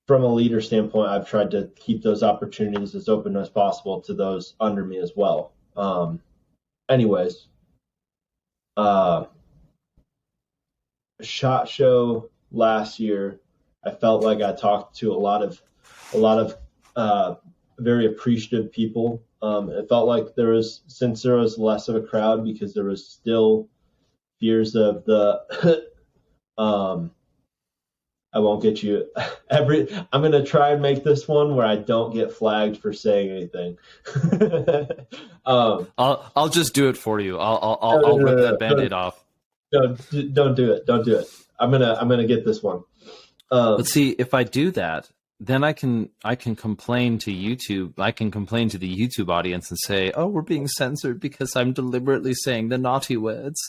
from a leader standpoint, I've tried to keep those opportunities as open as possible to those under me as well. Anyways, SHOT Show last year, I felt like I talked to a lot of very appreciative people. It felt like since there was less of a crowd because there was still fears of the I won't get you I'm going to try and make this one where I don't get flagged for saying anything. I'll just do it for you. I'll rip that Band-Aid off. Don't do it. Don't do it. I'm going to get this one. But see, if I do that, then I can complain to YouTube. I can complain to the YouTube audience and say, "Oh, we're being censored because I'm deliberately saying the naughty words."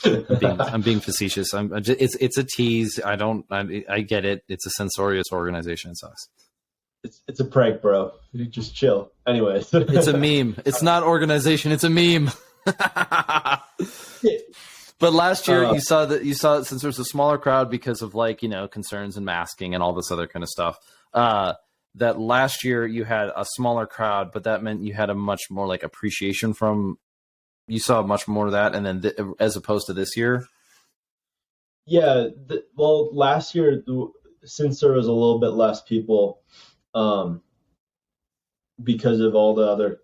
I'm being facetious. It's a tease. I get it. It's a censorious organization. It sucks. It's a prank, bro. You just chill. Anyways, it's a meme. It's not organization. It's a meme. But last year you saw since there's a smaller crowd because of concerns and masking and all this other kind of stuff. That last year you had a smaller crowd, but that meant you had a much more like appreciation from. You saw much more of that, and then as opposed to this year. Yeah, well, last year since there was a little bit less people, because of all the other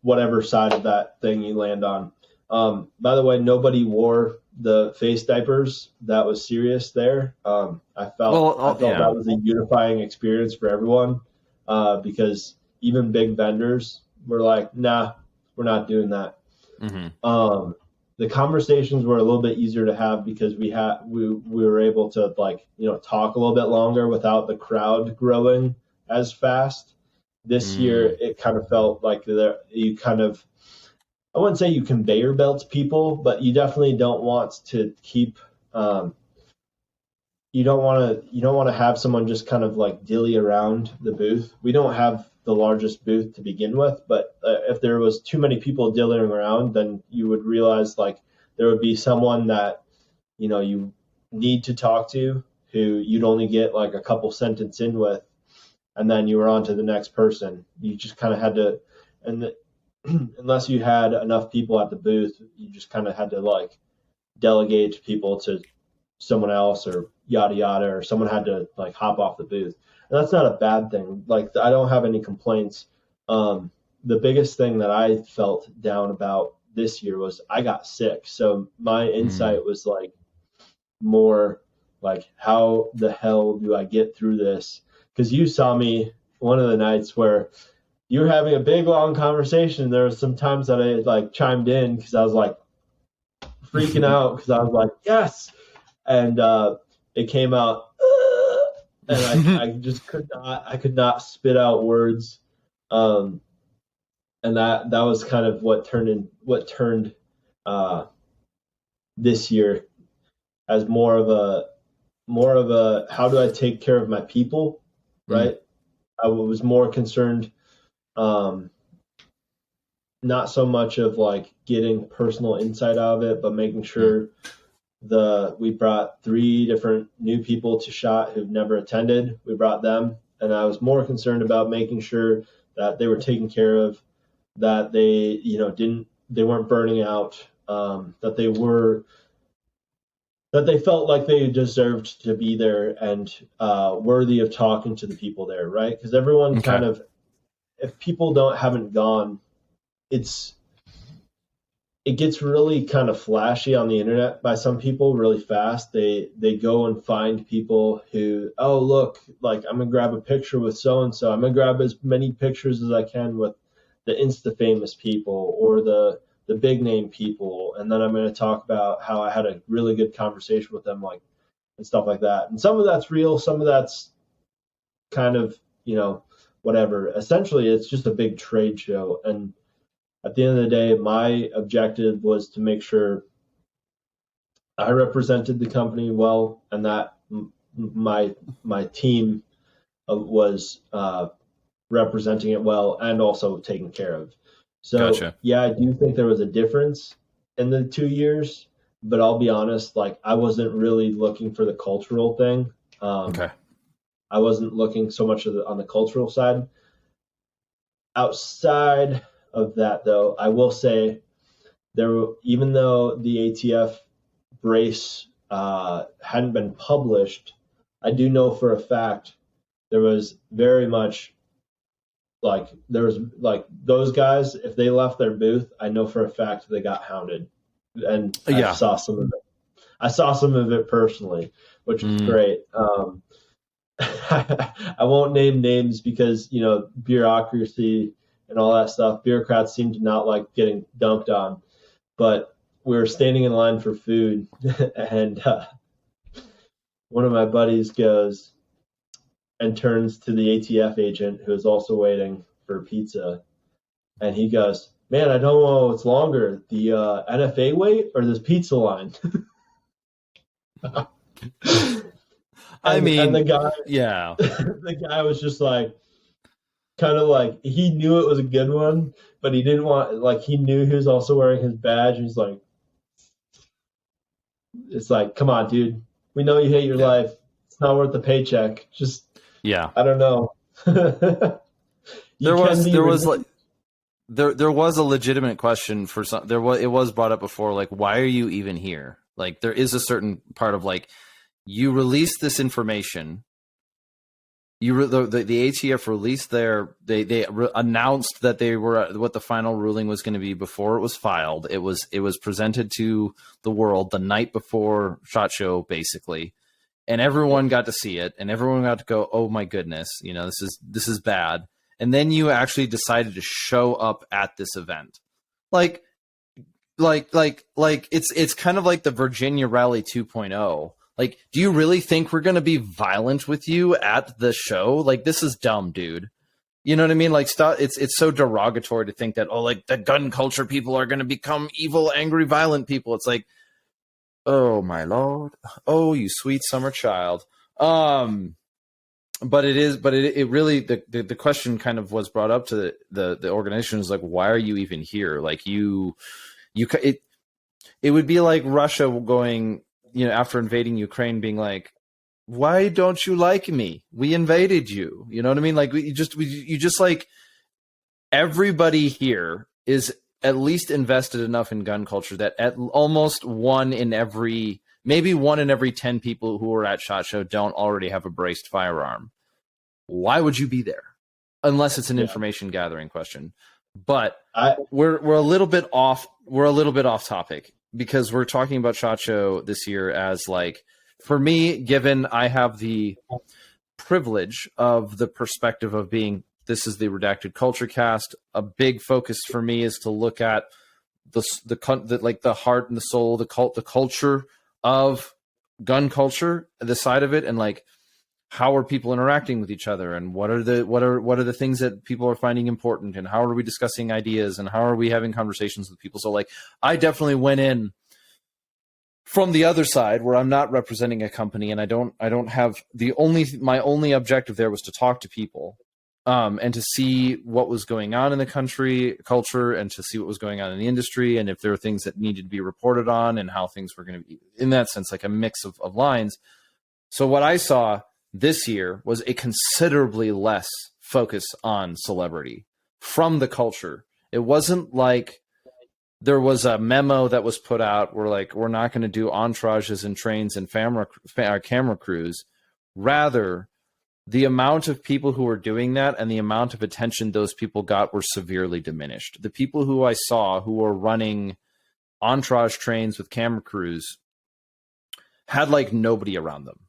whatever side of that thing you land on. By the way, nobody wore the face diapers. That was serious there. I felt that was a unifying experience for everyone, because even big vendors were like, nah, we're not doing that. Mm-hmm. The conversations were a little bit easier to have because we were able to, like, talk a little bit longer without the crowd growing as fast. This year, it kind of felt like you kind of, I wouldn't say you conveyor belt people, but you definitely don't want to keep. You don't want to have someone just kind of like dilly around the booth. We don't have the largest booth to begin with, but if there was too many people dillying around, then you would realize like there would be someone that you need to talk to who you'd only get like a couple sentences in with, and then you were on to the next person. You just kind of had to, and unless you had enough people at the booth, you just kind of had to like delegate people to someone else or yada yada, or someone had to like hop off the booth. And that's not a bad thing. Like, I don't have any complaints. The biggest thing that I felt down about this year was I got sick. So my insight was like more like, how the hell do I get through this? Because you saw me one of the nights where you were having a big long conversation. There were some times that I like chimed in because I was like freaking out because I was like, yes. And it came out, and I just could not spit out words. And that was kind of what turned this year as more of a how do I take care of my people, right? I was more concerned, not so much of like getting personal insight out of it, but making sure we brought 3 different new people to SHOT who've never attended. We brought them, and I was more concerned about making sure that they were taken care of, that they weren't burning out, that they felt like they deserved to be there and worthy of talking to the people there, right? Because everyone kind of, if people haven't gone, it gets really kind of flashy on the internet by some people really fast. They go and find people who, oh, look, like, I'm going to grab a picture with so-and-so. I'm going to grab as many pictures as I can with the Insta famous people or the big name people. And then I'm going to talk about how I had a really good conversation with them, like, and stuff like that. And some of that's real. Some of that's kind of, whatever. Essentially, it's just a big trade show. And at the end of the day, my objective was to make sure I represented the company well, and that my team was representing it well and also taken care of. So, yeah, I do think there was a difference in the 2 years, but I'll be honest, like, I wasn't really looking for the cultural thing. I wasn't looking so much on the cultural side. Outside of that, though, I will say even though the ATF brace hadn't been published, I do know for a fact there was very much like those guys, if they left their booth, I know for a fact they got hounded, and I saw some of it. I saw some of it personally, which was great. I won't name names because bureaucracy and all that stuff. Bureaucrats seem to not like getting dunked on. But we were standing in line for food, and one of my buddies goes and turns to the ATF agent who is also waiting for pizza, and he goes, "Man, I don't know what's longer, the NFA wait or this pizza line." And the guy, the guy was just like, kind of like, he knew it was a good one, but he didn't want, like, he knew he was also wearing his badge, and he's like, it's like, come on, dude, we know you hate your life. It's not worth the paycheck. Just, I don't know. There was a legitimate question for some. It was brought up before, like, why are you even here? Like, there is a certain part of like, you release this information, The ATF released announced that they were what the final ruling was going to be before it was filed. It was presented to the world the night before SHOT Show, basically, and everyone got to see it, and everyone got to go, "Oh my goodness, this is bad." And then you actually decided to show up at this event, like it's kind of like the Virginia Rally 2.0. Like, do you really think we're going to be violent with you at the show? Like, this is dumb, dude. You know what I mean? Like, stop. It's so derogatory to think that, like, the gun culture people are going to become evil, angry, violent people. It's like, oh my Lord. Oh, you sweet summer child. But it really, the question kind of was brought up to the organization is like, why are you even here? Like, it would be like Russia going, after invading Ukraine, being like, why don't you like me? We invaded you. You know what I mean? Like, you just like, everybody here is at least invested enough in gun culture that at almost maybe 1 in every 10 people who are at SHOT Show don't already have a braced firearm. Why would you be there? Unless it's an information gathering question. But we're a little bit off. We're a little bit off topic because we're talking about SHOT Show this year as, like, for me, given I have the privilege of the perspective of being, this is the Redacted Culture Cast. A big focus for me is to look at the heart and the soul, the culture of gun culture, the side of it, and like, how are people interacting with each other, and what are the things that people are finding important, and how are we discussing ideas, and how are we having conversations with people? So, like, I definitely went in from the other side where I'm not representing a company, and I don't have my only objective there was to talk to people, and to see what was going on in the culture, and to see what was going on in the industry, and if there were things that needed to be reported on, and how things were going to be, in that sense, like a mix of lines. So what I saw this year was a considerably less focus on celebrity from the culture. It wasn't like there was a memo that was put out where, like, we're not going to do entourages and trains and camera crews. Rather, the amount of people who were doing that and the amount of attention those people got were severely diminished. The people who I saw who were running entourage trains with camera crews had, like, nobody around them.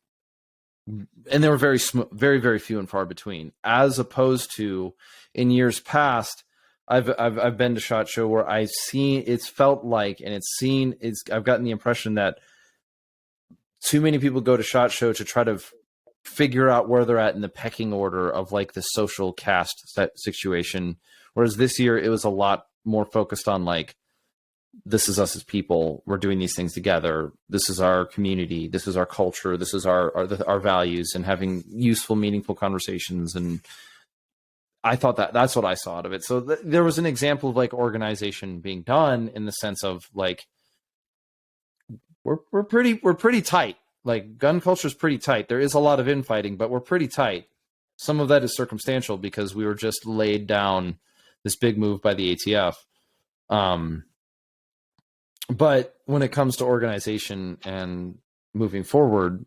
And they were very, very few and far between, as opposed to in years past. I've been to SHOT Show where I've gotten the impression that too many people go to SHOT Show to try to figure out where they're at in the pecking order of, like, the social caste situation. Whereas this year it was a lot more focused on, like, this is us as people. We're doing these things together. This is our community. This is our culture. This is our values, and having useful, meaningful conversations. And I thought that's what I saw out of it. So there was an example of, like, organization being done in the sense of, like, we're pretty tight. Like, gun culture is pretty tight. There is a lot of infighting, but we're pretty tight. Some of that is circumstantial because we were just laid down this big move by the ATF. But when it comes to organization and moving forward,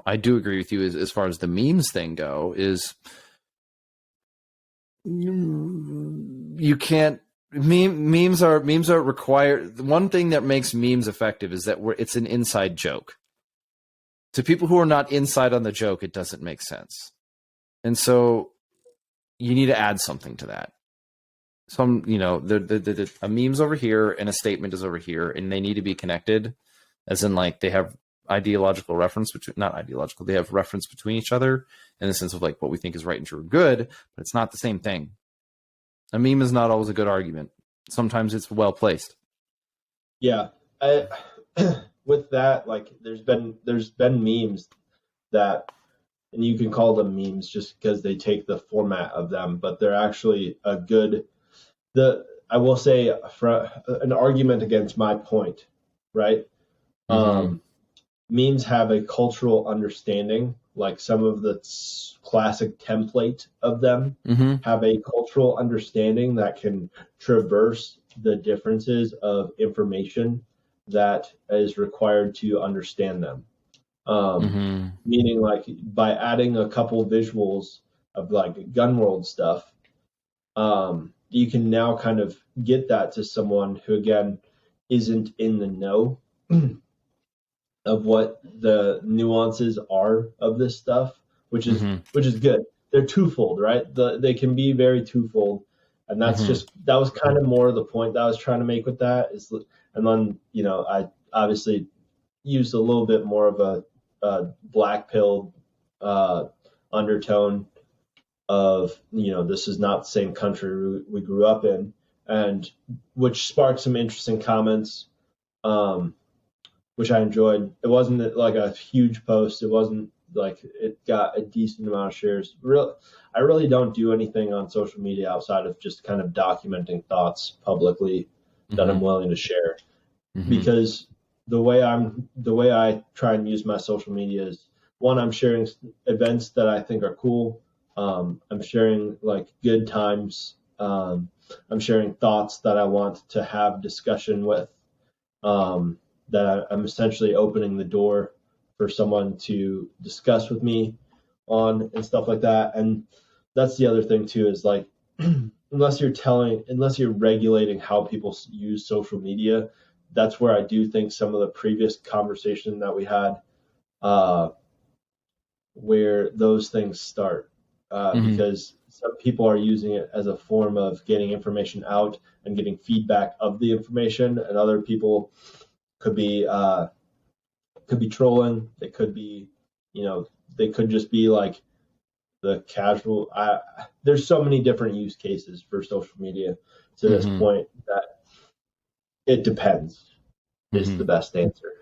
I do agree with you as far as the memes thing go, is you can't, memes are required. The one thing that makes memes effective is that it's an inside joke. To people who are not inside on the joke, it doesn't make sense. And so you need to add something to that. A meme's over here and a statement is over here, and they need to be connected, as in, like, they have ideological reference they have reference between each other in the sense of, like, what we think is right and true or good, but it's not the same thing. A meme is not always a good argument. Sometimes it's well placed. Yeah. With that, like, there's been memes that, and you can call them memes just because they take the format of them, but they're actually I will say, for an argument against my point, right? Mm-hmm. Memes have a cultural understanding, like some of the classic template of them have a cultural understanding that can traverse the differences of information that is required to understand them. Meaning, like, by adding a couple visuals of like gun world stuff, you can now kind of get that to someone who, again, isn't in the know of what the nuances are of this stuff, which is good. They're twofold, right? They can be very twofold, and that's that was kind of more the point that I was trying to make with that. And then I obviously used a little bit more of a black pill undertone of this is not the same country we grew up in, and which sparked some interesting comments, which I enjoyed. It wasn't like a huge post. It wasn't like it got a decent amount of shares. I really don't do anything on social media outside of just kind of documenting thoughts publicly that I'm willing to share, because the way I try and use my social media is, one, I'm sharing events that I think are cool. I'm sharing like good times. I'm sharing thoughts that I want to have discussion with, that I'm essentially opening the door for someone to discuss with me on and stuff like that. And that's the other thing too, is like, unless you're regulating how people use social media, that's where I do think some of the previous conversation that we had, where those things start. Because some people are using it as a form of getting information out and getting feedback of the information, and other people could be trolling. They could be, they could just be like the casual. There's so many different use cases for social media to this point that it depends is the best answer.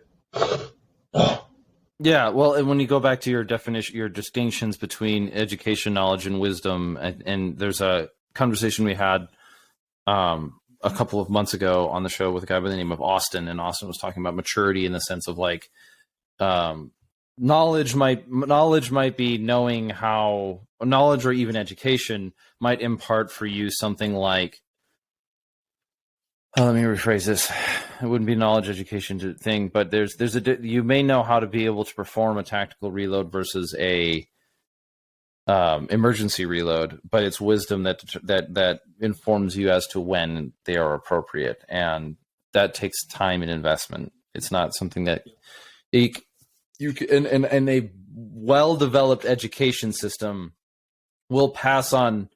Yeah, well, and when you go back to your definition, your distinctions between education, knowledge, and wisdom, and there's a conversation we had a couple of months ago on the show with a guy by the name of Austin, and Austin was talking about maturity in the sense of like knowledge might be knowing how knowledge, or even education might impart for you something like, let me rephrase this. It wouldn't be knowledge education thing, but you may know how to be able to perform a tactical reload versus a emergency reload, but it's wisdom that informs you as to when they are appropriate, and that takes time and investment. It's not something that you and a well-developed education system will pass on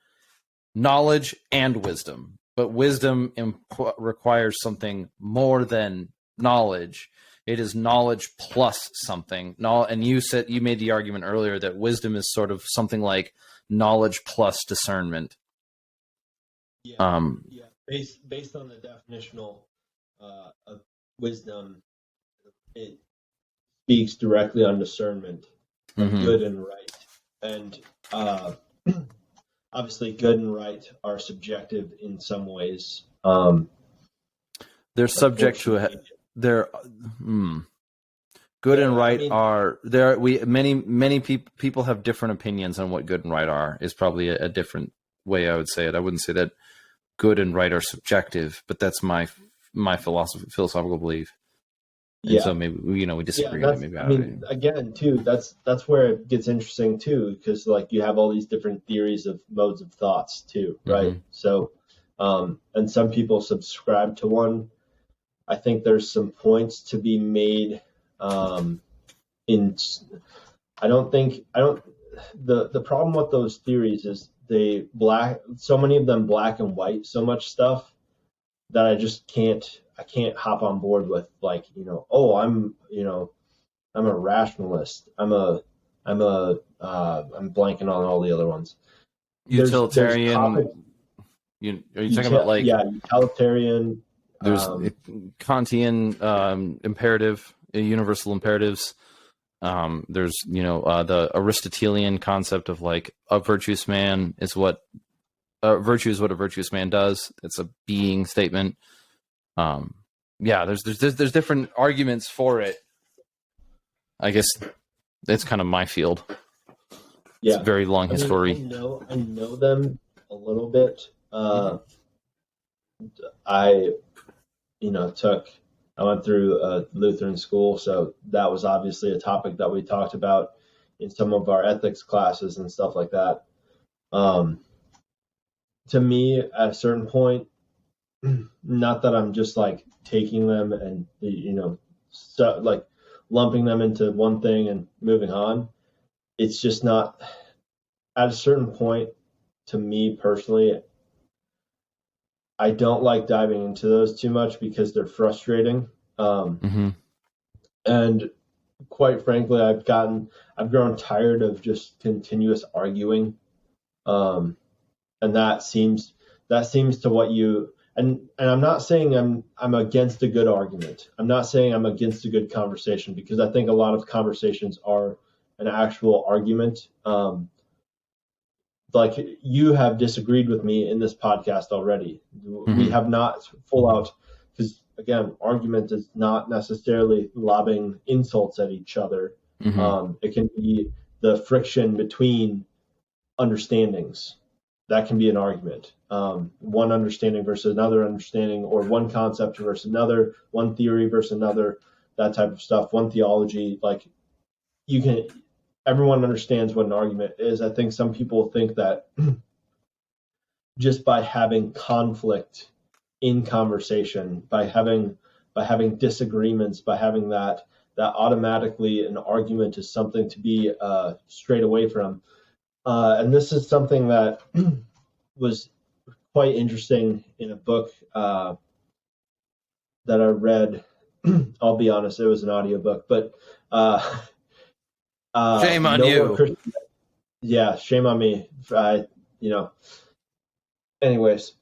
knowledge and wisdom. But wisdom requires something more than knowledge. It is knowledge plus something. And you made the argument earlier that wisdom is sort of something like knowledge plus discernment. Yeah. Based on the definitional of wisdom, it speaks directly on discernment of good and right, and obviously, good and right are subjective in some ways. They're subject to good and right are there. Many people have different opinions on what good and right are. Is probably a different way I would say it. I wouldn't say that good and right are subjective, but that's my philosophical belief. And so maybe we disagree. Again, too, that's where it gets interesting too, because like you have all these different theories of modes of thoughts too, right? So, and some people subscribe to one. I think there's some points to be made. The problem with those theories is so many of them black and white, so much stuff that I just can't hop on board with, like, I'm a rationalist. I'm blanking on all the other ones. Utilitarian. Are you talking about like utilitarian? There's Kantian imperative, universal imperatives. There's the Aristotelian concept of like a virtuous man is what virtue is what a virtuous man does. It's a being statement. There's different arguments for it. I guess that's kind of my field. Yeah, it's a very long history. I know them a little bit. I went through a Lutheran school, so that was obviously a topic that we talked about in some of our ethics classes and stuff like that. Um, to me, at a certain point, not that I'm just like taking them and like lumping them into one thing and moving on. It's just not at a certain point. To me personally, I don't like diving into those too much because they're frustrating. Mm-hmm. And quite frankly, I've grown tired of just continuous arguing. Um, and that seems to what you, and I'm not saying I'm against a good argument. I'm not saying I'm against a good conversation, because I think a lot of conversations are an actual argument. Like you have disagreed with me in this podcast already. Mm-hmm. We have not full out, because again, argument is not necessarily lobbing insults at each other. Mm-hmm. It can be the friction between understandings. That can be an argument. One understanding versus another understanding, or one concept versus another, one theory versus another, that type of stuff. One theology, like everyone understands what an argument is. I think some people think that just by having conflict in conversation, by having disagreements, by having that automatically an argument is something to be strayed away from. And this is something that was quite interesting in a book that I read. I'll be honest, it was an audiobook, but shame on no you. Yeah, shame on me. Anyways,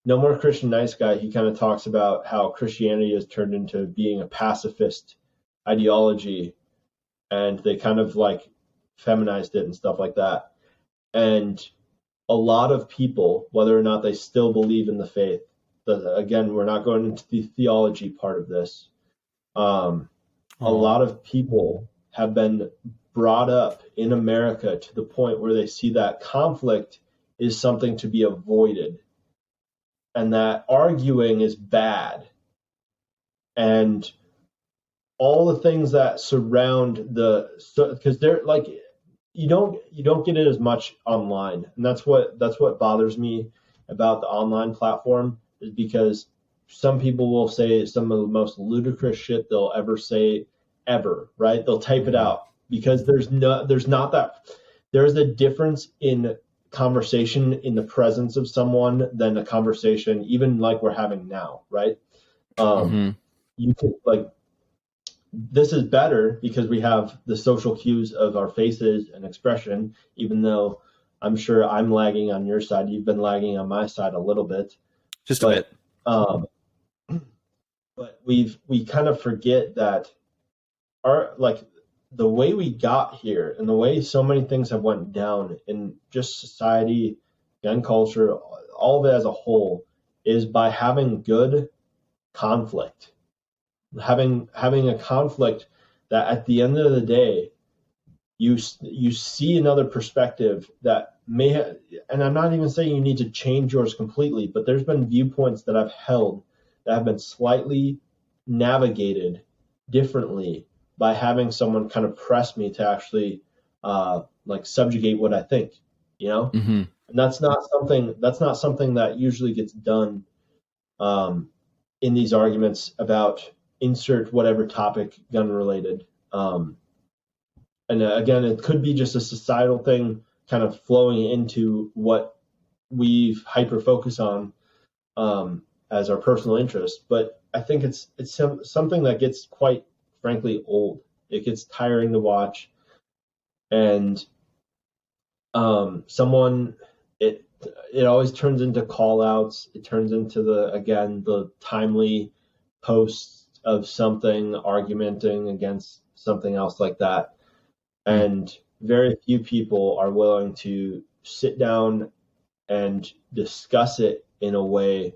No More Christian Nice Guy, he kind of talks about how Christianity has turned into being a pacifist ideology, and they kind of like feminized it and stuff like that. And a lot of people, whether or not they still believe in the faith, again, we're not going into the theology part of this. A lot of people have been brought up in America to the point where they see that conflict is something to be avoided, and that arguing is bad, and all the things that surround because they're like, you don't get it as much online, and that's what bothers me about the online platform, is because some people will say some of the most ludicrous shit they'll ever say ever, right? They'll type it out, because there's a difference in conversation in the presence of someone than a conversation even like we're having now, right? You can like, this is better because we have the social cues of our faces and expression, even though I'm sure I'm lagging on your side. You've been lagging on my side a little bit. Just a bit. But we kind of forget that the way we got here and the way so many things have went down in just society and culture, all of it as a whole, is by having good conflict. Having a conflict that at the end of the day, you see another perspective that and I'm not even saying you need to change yours completely, but there's been viewpoints that I've held that have been slightly navigated differently by having someone kind of press me to actually like subjugate what I think, and that's not something that usually gets done in these arguments about insert whatever topic gun related. And again, it could be just a societal thing kind of flowing into what we hyper focus on as our personal interest. But I think it's something that gets quite frankly old. It gets tiring to watch, and it always turns into call outs. It turns into the timely posts of something argumenting against something else like that. And very few people are willing to sit down and discuss it in a way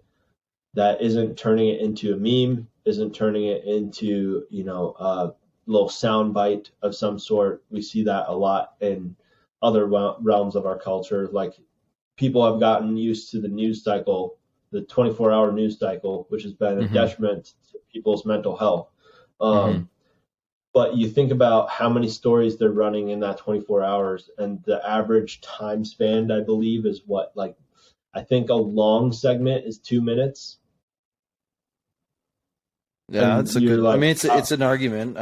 that isn't turning it into a meme, isn't turning it into, a little sound bite of some sort. We see that a lot in other realms of our culture. Like, people have gotten used to the news cycle, the 24-hour news cycle, which has been a detriment to people's mental health. But you think about how many stories they're running in that 24 hours, and the average time span, I believe, is what, like, I think a long segment is 2 minutes. Yeah, And it's a you're good. I like, mean, it's an argument.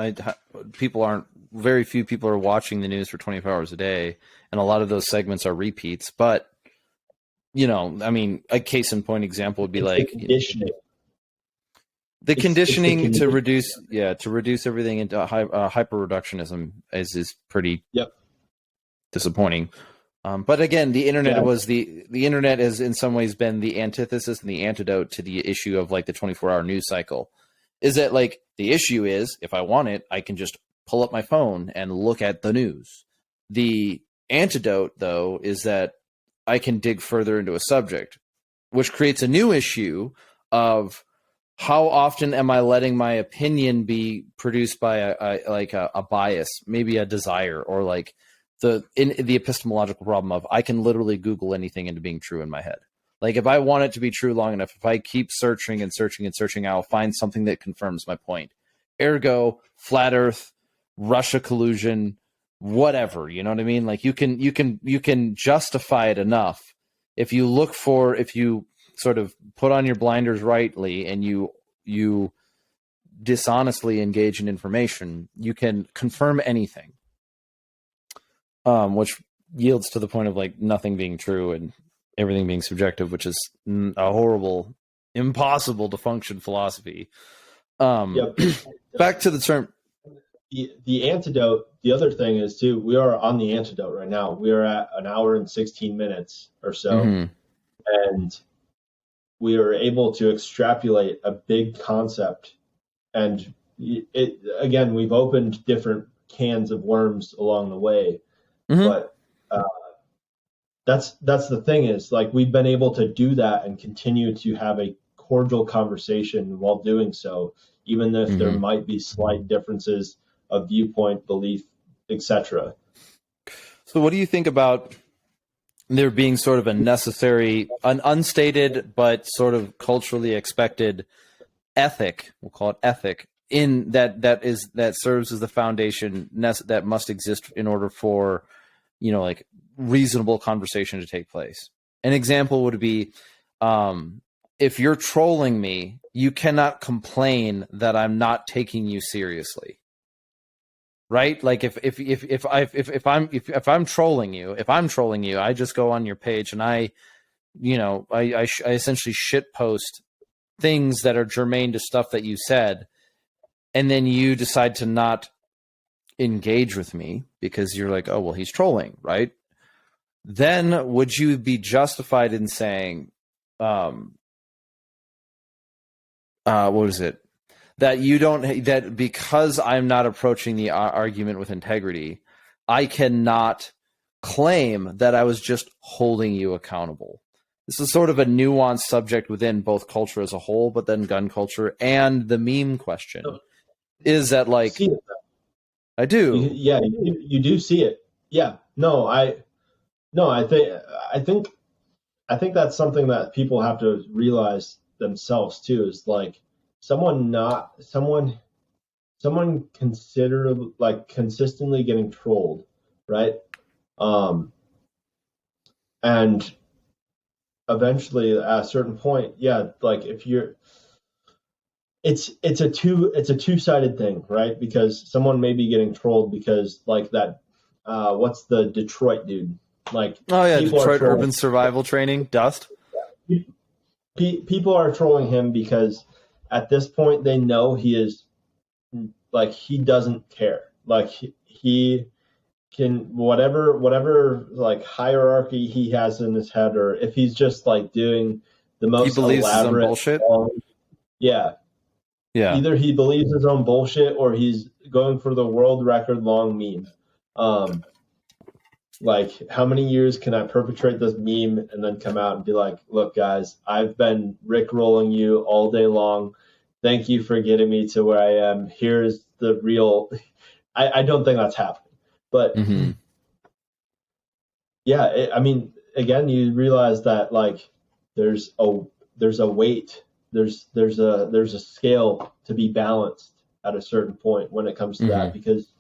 Very few people are watching the news for 24 hours a day, and a lot of those segments are repeats. But I mean, a case in point example would be it's the like conditioning. the It's the conditioning conditioning. to reduce everything into hyper reductionism is pretty Yep. disappointing. But again, the internet Yeah. was the internet has in some ways been the antithesis and the antidote to the issue of like the 24-hour news cycle. Is that like the issue is if I want it, I can just pull up my phone and look at the news. The antidote, though, is that I can dig further into a subject, which creates a new issue of how often am I letting my opinion be produced by a bias, maybe a desire, or like the epistemological problem of I can literally Google anything into being true in my head. Like if I want it to be true long enough, if I keep searching and searching and searching, I'll find something that confirms my point. Ergo, flat Earth, Russia collusion, whatever. You know what I mean? Like you can justify it enough if you sort of put on your blinders rightly and you dishonestly engage in information, you can confirm anything, which yields to the point of like nothing being true and everything being subjective, which is a horrible, impossible to function philosophy. Yep. Back to the term. The antidote, the other thing is too, we are on the antidote right now. We are at an hour and 16 minutes or so. Mm-hmm. And we are able to extrapolate a big concept. And again, we've opened different cans of worms along the way. Mm-hmm. But that's the thing is like we've been able to do that and continue to have a cordial conversation while doing so, even if there might be slight differences of viewpoint, belief, etc. So what do you think about there being sort of a necessary, an unstated but sort of culturally expected ethic, we'll call it ethic, in that serves as the foundation that must exist in order for, like reasonable conversation to take place? An example would be, if you're trolling me, you cannot complain that I'm not taking you seriously. Right? Like if I'm trolling you, I just go on your page and I essentially shit post things that are germane to stuff that you said, and then you decide to not engage with me because you're like, oh well, he's trolling, right? Then would you be justified in saying, what is it? That because I'm not approaching the argument with integrity, I cannot claim that I was just holding you accountable. This is sort of a nuanced subject within both culture as a whole, but then gun culture and the meme question. Is that like, I do. You do see it. Yeah. I think that's something that people have to realize themselves too, is like someone consider like consistently getting trolled, right? And eventually at a certain point, like if you're it's a two-sided thing, right? Because someone may be getting trolled because like that what's the Detroit dude? Like, oh yeah, Detroit urban survival training, Dust. People are trolling him because at this point they know he is like he doesn't care. Like he can whatever like hierarchy he has in his head, or if he's just like doing the most elaborate bullshit. Yeah. Either he believes his own bullshit or he's going for the world record long meme. Like, how many years can I perpetrate this meme and then come out and be like, look, guys, I've been rickrolling you all day long. Thank you for getting me to where I am. Here's the real. I don't think that's happening. But I mean, again, you realize that like there's a weight, there's a scale to be balanced at a certain point when it comes to that, because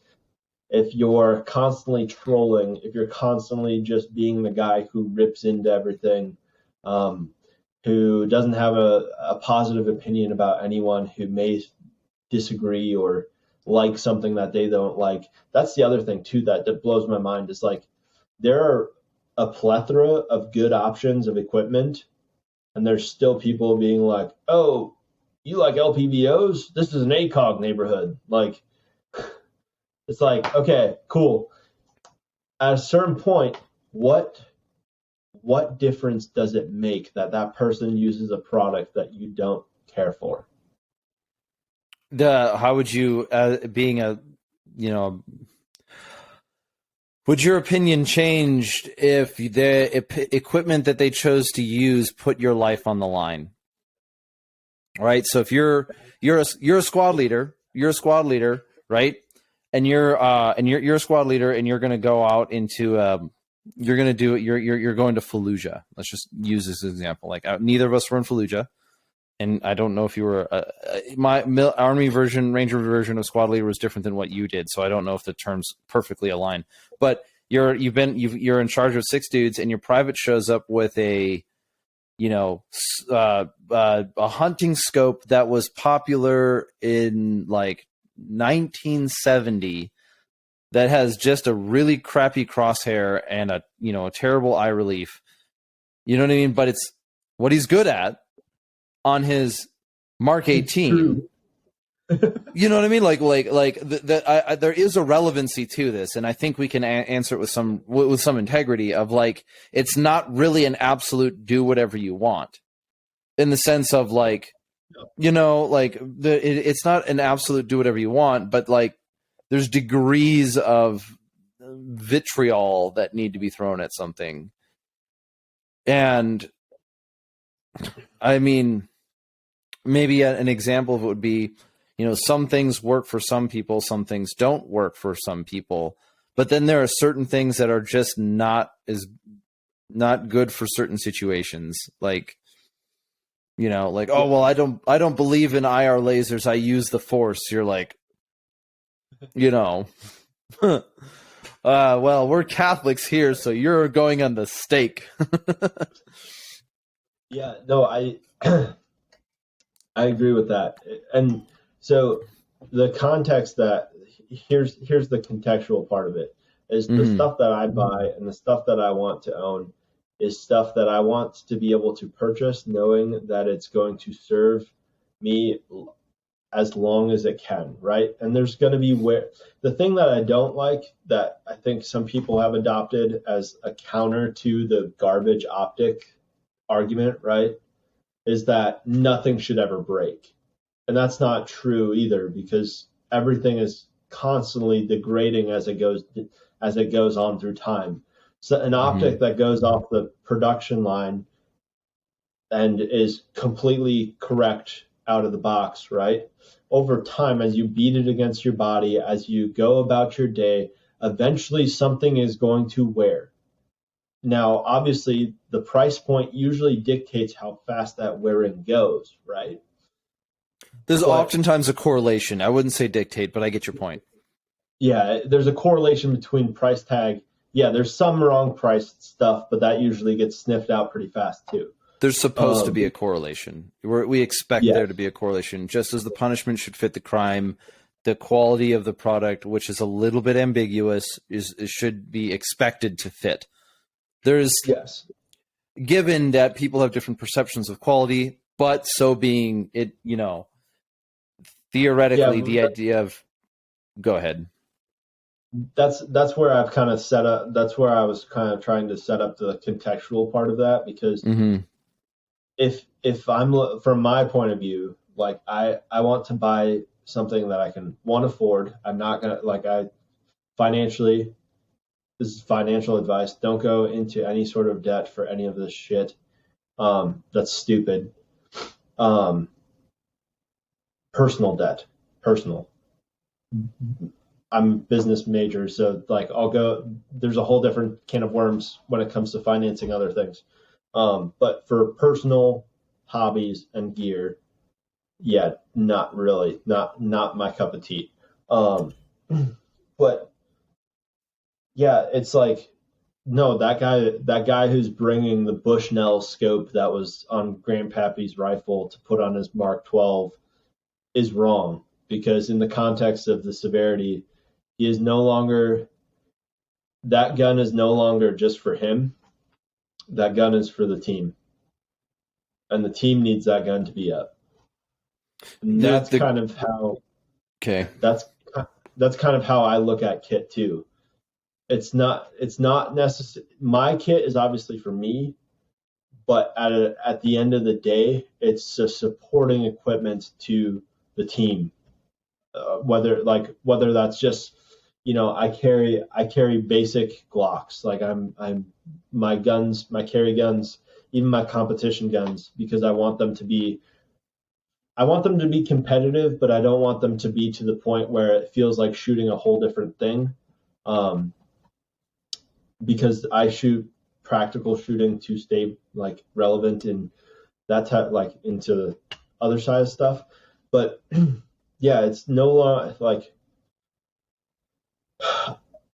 if you're constantly trolling, if you're constantly just being the guy who rips into everything, who doesn't have a positive opinion about anyone who may disagree or like something that they don't like, that's the other thing too that blows my mind, is like there are a plethora of good options of equipment, and there's still people being like, oh, you like LPVOs? This is an ACOG neighborhood. Like, it's like, okay, cool. At a certain point, what difference does it make that person uses a product that you don't care for? How would you, would your opinion changed if the equipment that they chose to use put your life on the line? All right. So if you're a squad leader, right? And you're a squad leader, and you're going to go out into you're going to do it. You're going to Fallujah. Let's just use this example. Like, neither of us were in Fallujah, and I don't know if you were. My Army version, Ranger version of squad leader was different than what you did, so I don't know if the terms perfectly align. But you're in charge of 6 dudes, and your private shows up with a hunting scope that was popular in like 1970, that has just a really crappy crosshair and a terrible eye relief. You know what I mean? But it's what he's good at on his Mark 18. You know what I mean? There is a relevancy to this, and I think we can answer it with some integrity of like, it's not really an absolute do whatever you want, in the sense of like, it's not an absolute do whatever you want, but like there's degrees of vitriol that need to be thrown at something. And I mean, maybe an example of it would be, some things work for some people, some things don't work for some people. But then there are certain things that are just not good for certain situations. Like, oh, well, I don't believe in IR lasers. I use the Force. You're like, well, we're Catholics here, so you're going on the stake. Yeah, no, I agree with that. And so the context here's the contextual part of it is the stuff that I buy and the stuff that I want to own is stuff that I want to be able to purchase, knowing that it's going to serve me as long as it can, right? And there's going to be the thing that I don't like, that I think some people have adopted as a counter to the garbage optic argument, right, is that nothing should ever break. And that's not true either, because everything is constantly degrading as it goes on through time. So an optic that goes off the production line and is completely correct out of the box, right? Over time, as you beat it against your body, as you go about your day, eventually something is going to wear. Now, obviously, the price point usually dictates how fast that wearing goes, right? There's oftentimes a correlation. I wouldn't say dictate, but I get your point. Yeah, there's a correlation between price tag. Yeah, there's some wrong priced stuff, but that usually gets sniffed out pretty fast too. There's supposed to be a correlation. We expect there to be a correlation, just as the punishment should fit the crime. The quality of the product, which is a little bit ambiguous, should be expected to fit. Given that people have different perceptions of quality, but so being it, theoretically, the idea of go ahead. That's where I've kind of set up. That's where I was kind of trying to set up the contextual part of that, because if I'm, from my point of view, like I want to buy something that I can afford. I'm not gonna financially. This is financial advice. Don't go into any sort of debt for any of this shit. That's stupid. Personal debt. Personal. I'm a business major, so there's a whole different can of worms when it comes to financing other things. But for personal hobbies and gear, yeah, not really, not my cup of tea. Um, but yeah, it's like, no, that guy who's bringing the Bushnell scope that was on Grandpappy's rifle to put on his Mark 12 is wrong, because in the context of the severity, he is no longer, that gun is no longer just for him. That gun is for the team, and the team needs that gun to be up. And that's kind of how Okay. that's kind of how I look at kit too. It's not necessary. My kit is obviously for me, but at the end of the day, it's a supporting equipment to the team. Whether that's just, I carry basic Glocks, like I'm my guns, my carry guns, even my competition guns, because I want them to be competitive, but I don't want them to be to the point where it feels like shooting a whole different thing. Um, because I shoot practical shooting to stay like relevant in that type, like into the other side of stuff. But yeah, it's no longer like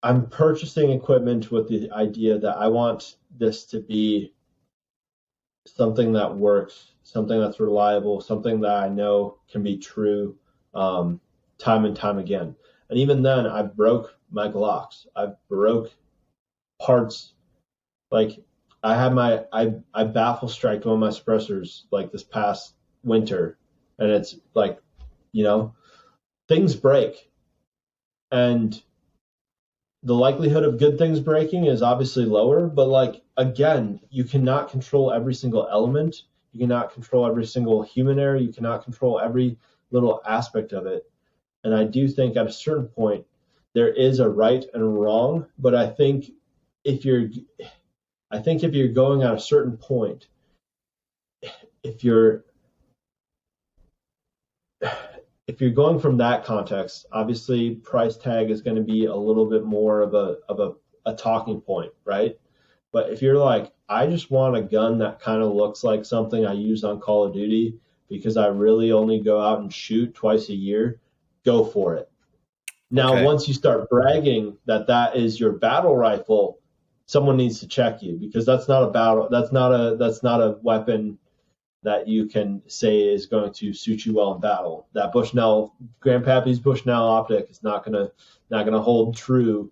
I'm purchasing equipment with the idea that I want this to be something that works, something that's reliable, something that I know can be true, time and time again. And even then, I broke my Glocks. I broke parts. Like I baffle striked one of my suppressors like this past winter, and it's like, you know, things break, and the likelihood of good things breaking is obviously lower, but like again, you cannot control every single element. You cannot control every single human error. You cannot control every little aspect of it. And I do think at a certain point there is a right and a wrong, but if you're if you're going at a certain point, if you're if you're going from that context, obviously price tag is going to be a little bit more of a talking point, right? But if you're like, I just want a gun that kind of looks like something I use on Call of Duty because I really only go out and shoot twice a year, go for it. Now, Okay. once you start bragging that that is your battle rifle, someone needs to check you, because that's not a battle. That's not a weapon that you can say is going to suit you well in battle. That Bushnell, Grandpappy's Bushnell optic is not gonna hold true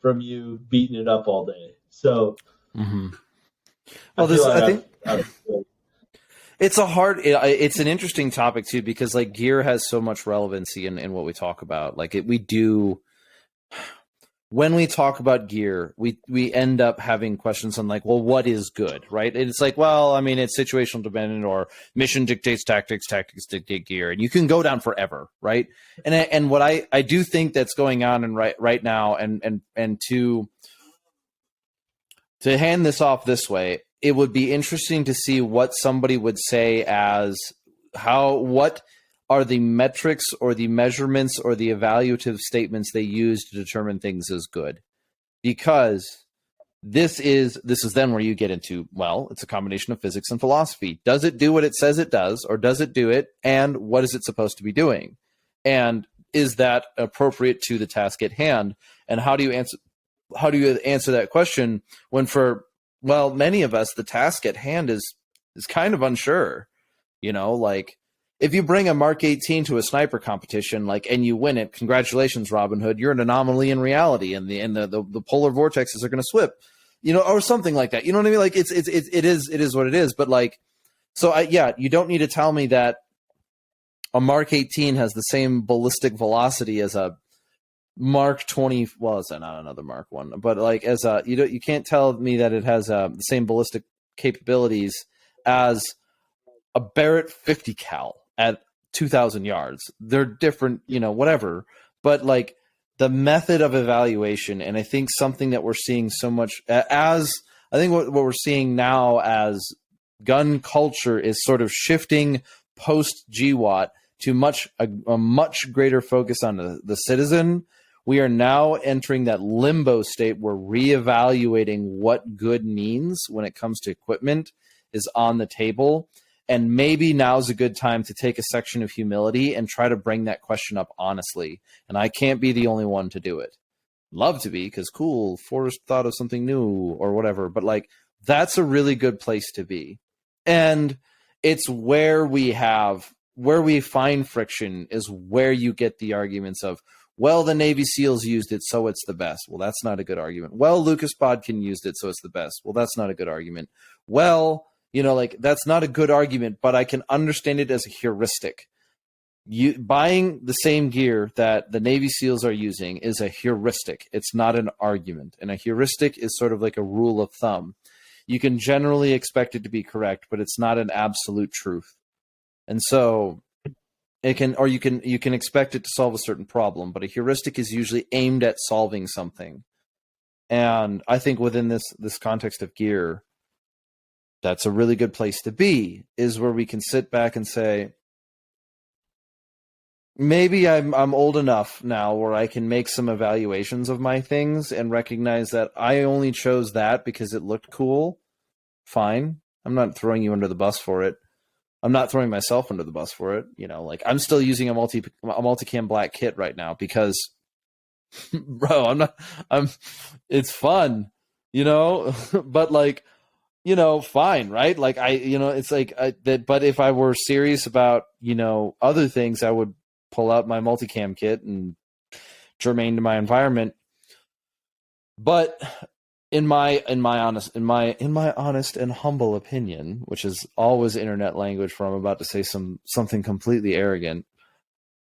from you beating it up all day. So, Mm-hmm. I Well, feel like I think I've it's an interesting topic too, because like gear has so much relevancy in what we talk about. Like we do, when we talk about gear, we end up having questions on like, well, what is good, right? And it's like, well, I mean, it's situational dependent, or mission dictates tactics, tactics dictate gear, and you can go down forever, right? And what I do think that's going on and right now, and to hand this off this way, it would be interesting to see what somebody would say as what are the metrics or the measurements or the evaluative statements they use to determine things as good. Because this is then where you get into, well, it's a combination of physics and philosophy. Does it do what it says it does, or does it do it? And what is it supposed to be doing? And is that appropriate to the task at hand? And how do you answer that question when, for, well, many of us, the task at hand is kind of unsure? Like, if you bring a Mark 18 to a sniper competition, like, and you win it, congratulations, Robin Hood. You're an anomaly in reality, and the polar vortexes are going to swip, or something like that. You know what I mean? Like, it is what it is. But like, so you don't need to tell me that a Mark 18 has the same ballistic velocity as a Mark 20. Well, it's not another Mark 1, but like, as a, you can't tell me that it has the same ballistic capabilities as a Barrett 50 cal at 2,000 yards. They're different, whatever. But like, the method of evaluation, and I think something that we're seeing so much as, I think what we're seeing now as gun culture is sort of shifting post GWAT to a much greater focus on the citizen. We are now entering that limbo state where reevaluating what good means when it comes to equipment is on the table. And maybe now's a good time to take a section of humility and try to bring that question up honestly. And I can't be the only one to do it. Love to be, because cool, Forrest thought of something new or whatever. But like, that's a really good place to be. And it's where we find friction is where you get the arguments of, well, the Navy SEALs used it, so it's the best. Well, that's not a good argument. Well, Lucas Bodkin used it, so it's the best. Well, that's not a good argument. Well, like, that's not a good argument, but I can understand it as a heuristic. Buying the same gear that the Navy SEALs are using is a heuristic. It's not an argument. And a heuristic is sort of like a rule of thumb. You can generally expect it to be correct, but it's not an absolute truth. And so you can expect it to solve a certain problem, but a heuristic is usually aimed at solving something. And I think within this context of gear, that's a really good place to be, is where we can sit back and say, maybe I'm old enough now where I can make some evaluations of my things and recognize that I only chose that because it looked cool. Fine. I'm not throwing you under the bus for it. I'm not throwing myself under the bus for it. Like, I'm still using a multicam black kit right now because, bro, it's fun, but like, fine. Right. Like it's like that. But if I were serious about, other things, I would pull out my multicam kit and germane to my environment. But in my honest and humble opinion, which is always internet language for I'm about to say something completely arrogant,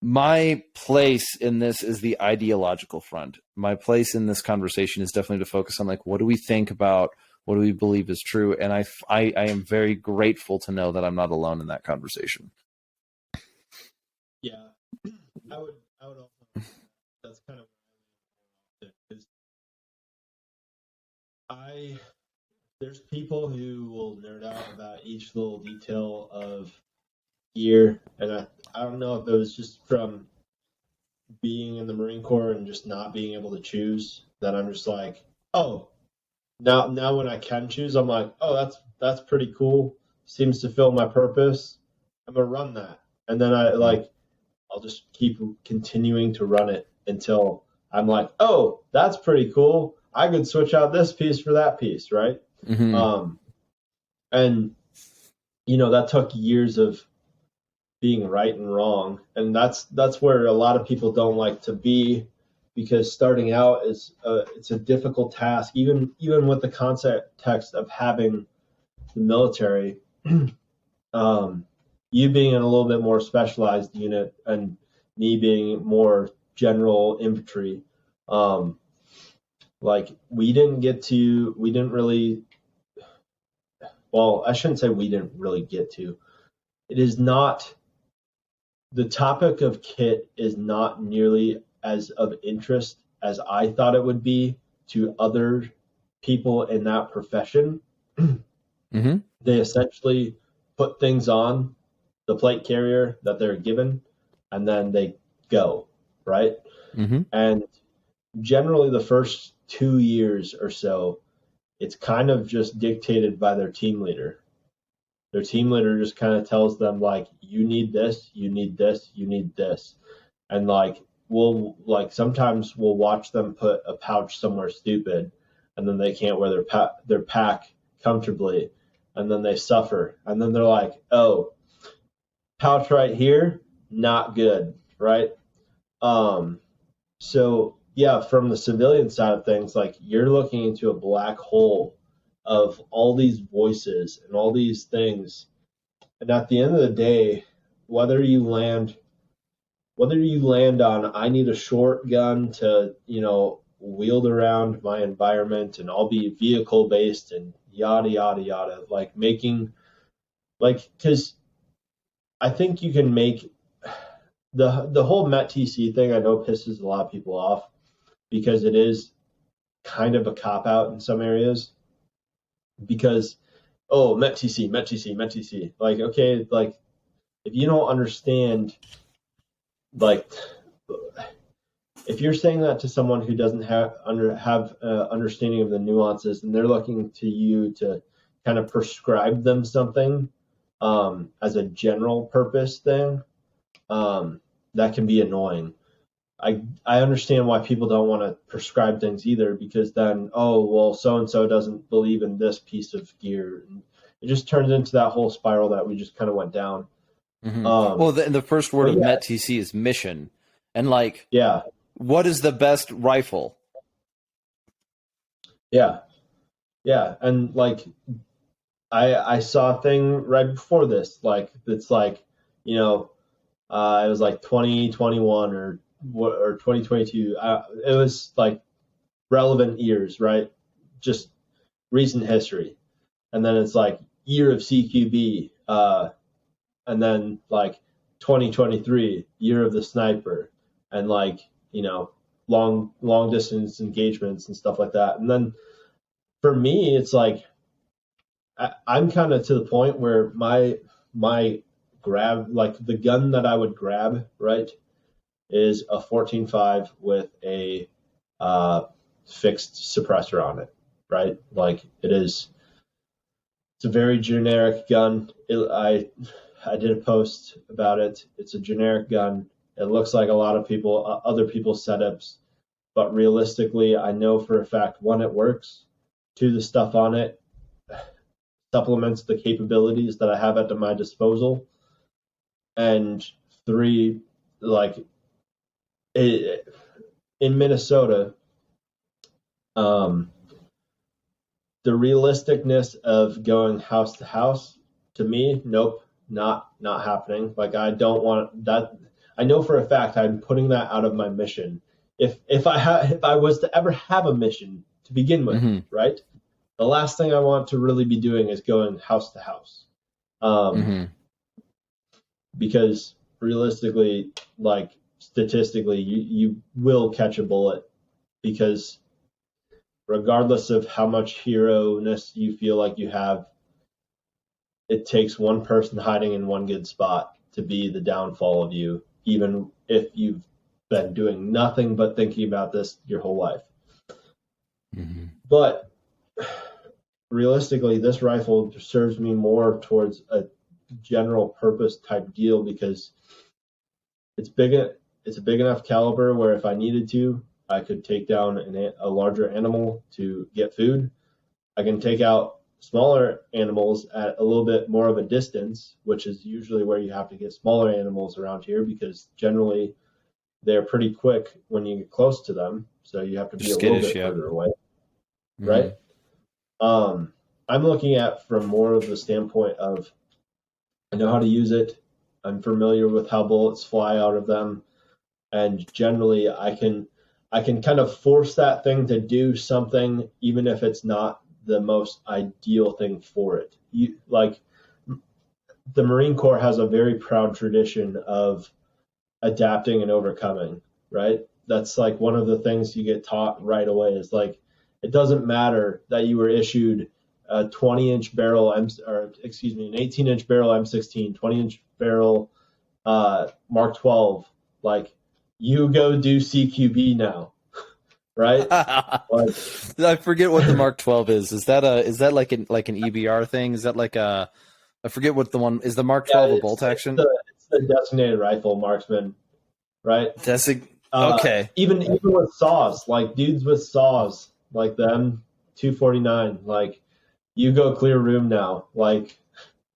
my place in this is the ideological front. My place in this conversation is definitely to focus on, like, what do we think about, what do we believe is true? And I am very grateful to know that I'm not alone in that conversation. Yeah, I would also. That's kind of because there's people who will nerd out about each little detail of gear, and I don't know if it was just from being in the Marine Corps and just not being able to choose, that I'm just like, oh, now when I can choose, I'm like, oh, that's pretty cool. Seems to fill my purpose. I'm gonna run that, and then I'll just keep continuing to run it until I'm like, oh, that's pretty cool. I could switch out this piece for that piece, right? Mm-hmm. And that took years of being right and wrong, and that's where a lot of people don't like to be, because starting out is it's a difficult task, even with the context of having the military. You being in a little bit more specialized unit and me being more general infantry, like we didn't really, well, I shouldn't say we didn't really get to. It is not, the topic of kit is not nearly as of interest as I thought it would be to other people in that profession. Mm-hmm. They essentially put things on the plate carrier that they're given, and then they go, right? Mm-hmm. And generally the first 2 years or so, it's kind of just dictated by their team leader. Their team leader just kind of tells them, like, you need this, you need this, you need this. And sometimes we'll watch them put a pouch somewhere stupid, and then they can't wear their pack comfortably, and then they suffer. And then they're like, oh, pouch right here, not good, right? So yeah, from the civilian side of things, like, you're looking into a black hole of all these voices and all these things. And at the end of the day, whether you land on, I need a short gun to, wield around my environment, and I'll be vehicle based and yada, yada, yada, because I think you can make the whole MET-TC thing, I know, pisses a lot of people off because it is kind of a cop-out in some areas. Because, oh, MET-TC, MET-TC, MET-TC. Like, okay, like, if you don't understand, like, if you're saying that to someone who doesn't have understanding of the nuances, and they're looking to you to kind of prescribe them something, as a general purpose thing, that can be annoying. I understand why people don't want to prescribe things either, because then, oh, well, so-and-so doesn't believe in this piece of gear. And it just turns into that whole spiral that we just kind of went down. Well, the first word of yeah. METTC is mission. And like, Yeah. what is the best rifle? Yeah. Yeah. And like, I saw a thing right before this, like, it's like, you know, it was like 2021 or 2022. It was like relevant years, right? Just recent history. And then it's like year of CQB, and then like 2023, year of the sniper, and like, you know, long distance engagements and stuff like that. And then for me, it's like I'm kind of to the point where my grab, like the gun that I would grab, right, is a 14.5 with a fixed suppressor on it, right? Like it's a very generic gun. I did a post about it. It's a generic gun. It looks like a lot of people, other people's setups, but realistically, I know for a fact, one, it works. Two, the stuff on it supplements the capabilities that I have at my disposal. And three, like in Minnesota, the realisticness of going house to house, to me, nope, not happening. Like I don't want that. I know for a fact I'm putting that out of my mission. If I was to ever have a mission to begin with, right? The last thing I want to really be doing is going house to house. Because realistically, like statistically, you will catch a bullet, because regardless of how much hero-ness you feel like you have, it takes one person hiding in one good spot to be the downfall of you, even if you've been doing nothing but thinking about this your whole life. But realistically, this rifle serves me more towards a general purpose type deal, because it's a big enough caliber where if I needed to, I could take down a larger animal to get food. I can take out smaller animals at a little bit more of a distance, which is usually where you have to get smaller animals around here, because generally they're pretty quick when you get close to them. So you have to be a little bit further away, right? I'm looking at from more of the standpoint of I know how to use it. I'm familiar with how bullets fly out of them, and generally I can kind of force that thing to do something, even if it's not the most ideal thing for it. Like the Marine Corps has a very proud tradition of adapting and overcoming, right? That's like one of the things you get taught right away is like, it doesn't matter that you were issued a 20-inch barrel, an 18-inch barrel M16, 20-inch barrel Mark 12. Like, you go do CQB now, right? Like, I forget what the Mark 12 is. Is that like an EBR thing? Is that like a? I forget what the one is. The Mark 12 a bolt action? It's the designated rifle marksman, right? Okay. Even with saws, like dudes with saws, like the M249, like you go clear room now, like.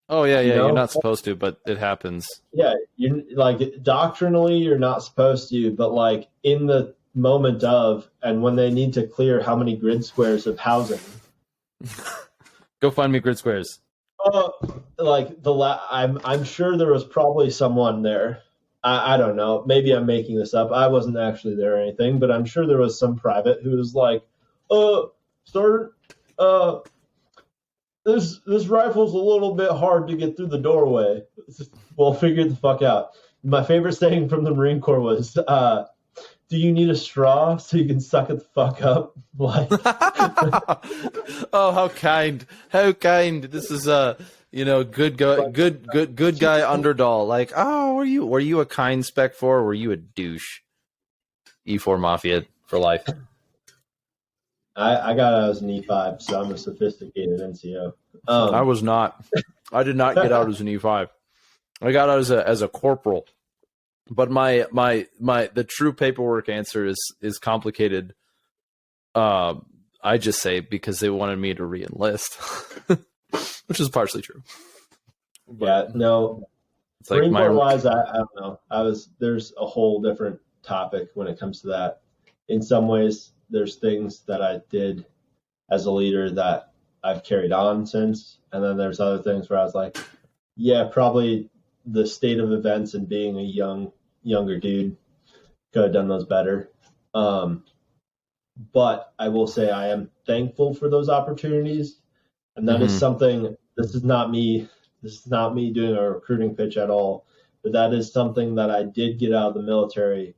Oh yeah, yeah. You're not supposed to, but it happens. Yeah, you like doctrinally you're not supposed to, but like in the moment of, and when they need to clear how many grid squares of housing. Go find me grid squares. Like I'm sure there was probably someone there. I don't know. Maybe I'm making this up. I wasn't actually there or anything, but I'm sure there was some private who was like, Sergeant, this rifle's a little bit hard to get through the doorway. Well, figure the fuck out. My favorite saying from the Marine Corps was, do you need a straw so you can suck it the fuck up? Like, oh, how kind. This is good guy Underdahl. Like, oh, were you a kind spec 4 or were you a douche? E4 Mafia for life. I got out as an E5, so I'm a sophisticated NCO. I was not. I did not get out as an E5. I got out as a corporal. But the true paperwork answer is complicated. I just say because they wanted me to re-enlist, which is partially true. Yeah, no. It's like Marine Corps wise, I don't know. There's a whole different topic when it comes to that. In some ways, there's things that I did as a leader that I've carried on since, and then there's other things where I was like, yeah, probably the state of events and being a younger dude could have done those better. But I will say I am thankful for those opportunities, and that is something. This is not me doing a recruiting pitch at all, but that is something that I did get out of the military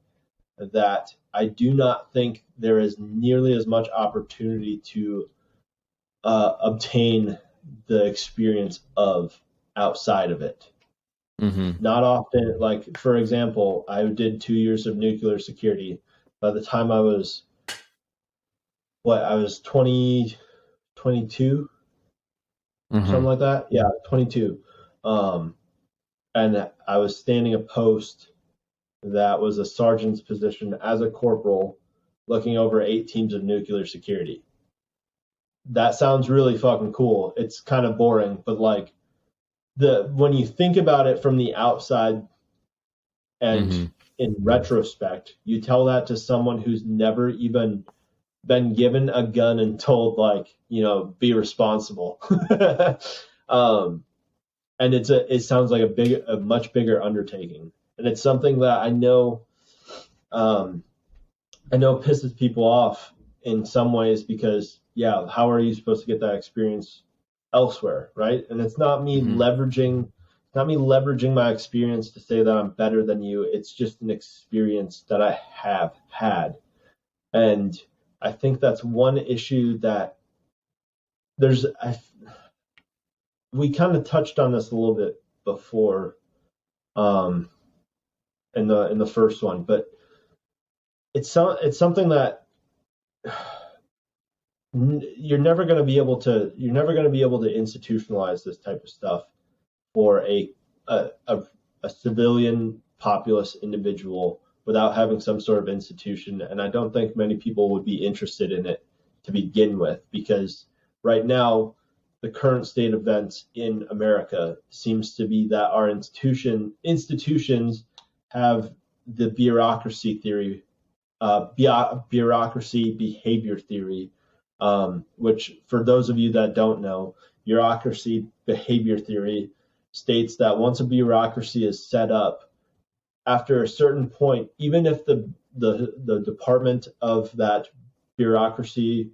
that I do not think there is nearly as much opportunity to obtain the experience of outside of it. Not often. Like, for example, I did 2 years of nuclear security. By the time I was 22, something like that. Yeah, 22. And I was standing a post that was a sergeant's position as a corporal, looking over 8 teams of nuclear security. That sounds really fucking cool. It's kind of boring, but like when you think about it from the outside and in retrospect, you tell that to someone who's never even been given a gun and told, like, be responsible. And it sounds like a much bigger undertaking. And it's something that I know pisses people off in some ways because, yeah, how are you supposed to get that experience elsewhere, right? And it's not me leveraging my experience to say that I'm better than you. It's just an experience that I have had. And I think that's one issue that we kind of touched on this a little bit before in the first one, but it's something that you're never going to be able to institutionalize this type of stuff for a civilian populous individual without having some sort of institution. And I don't think many people would be interested in it to begin with, because right now the current state of events in America seems to be that our institutions have the bureaucracy theory, bureaucracy behavior theory, which, for those of you that don't know, bureaucracy behavior theory states that once a bureaucracy is set up, after a certain point, even if the department of that bureaucracy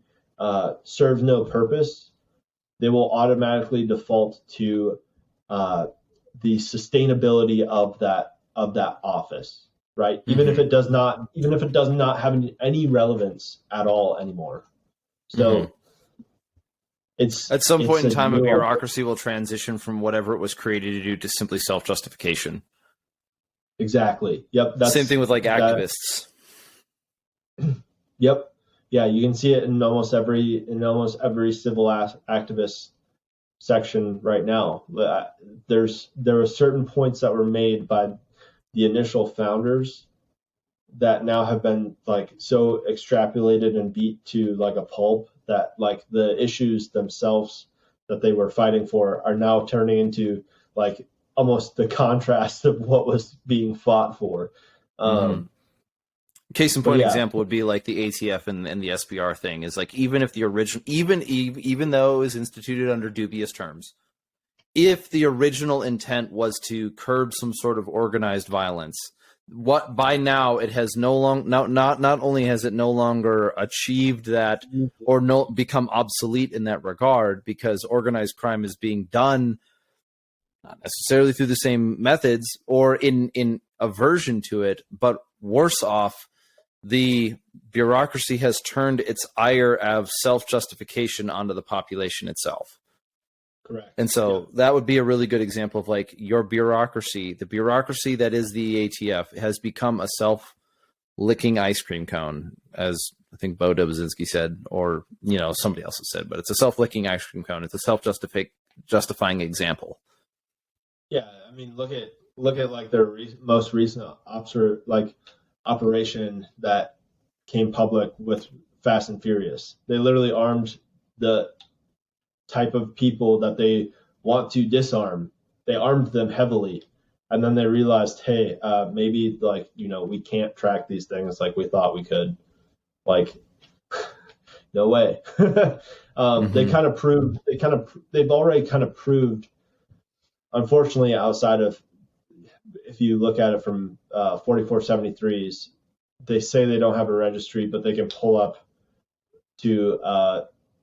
serves no purpose, they will automatically default to the sustainability of that office, right? Even if it does not have any relevance at all anymore. So it's at some point in time, a bureaucracy will transition from whatever it was created to do to simply self-justification. Exactly. Yep. Same thing with like activists. Yep. Yeah, you can see it in almost every civil activist section right now. There were certain points that were made by the initial founders that now have been like so extrapolated and beat to like a pulp that like the issues themselves that they were fighting for are now turning into like almost the contrast of what was being fought for. Case in point example would be like the ATF and the SBR thing is like, even if the original, even though it was instituted under dubious terms, if the original intent was to curb some sort of organized violence, what by now it has not only has it no longer achieved that or become obsolete in that regard, because organized crime is being done not necessarily through the same methods or in aversion to it, but worse off, the bureaucracy has turned its ire of self-justification onto the population itself. Correct. And so that would be a really good example of like your bureaucracy, the bureaucracy that is the ATF has become a self-licking ice cream cone, as I think Bo Dobuzinski said, or, somebody else has said, but it's a self-licking ice cream cone. It's a justifying example. Yeah, I mean, look at like their most recent operation that came public with Fast and Furious. They literally armed the type of people that they want to disarm. They armed them heavily, and then they realized, hey, maybe like we can't track these things like we thought we could. Like, no way. They kind of proved. They've already kind of proved. Unfortunately, outside of if you look at it from 4473s, they say they don't have a registry, but they can pull up to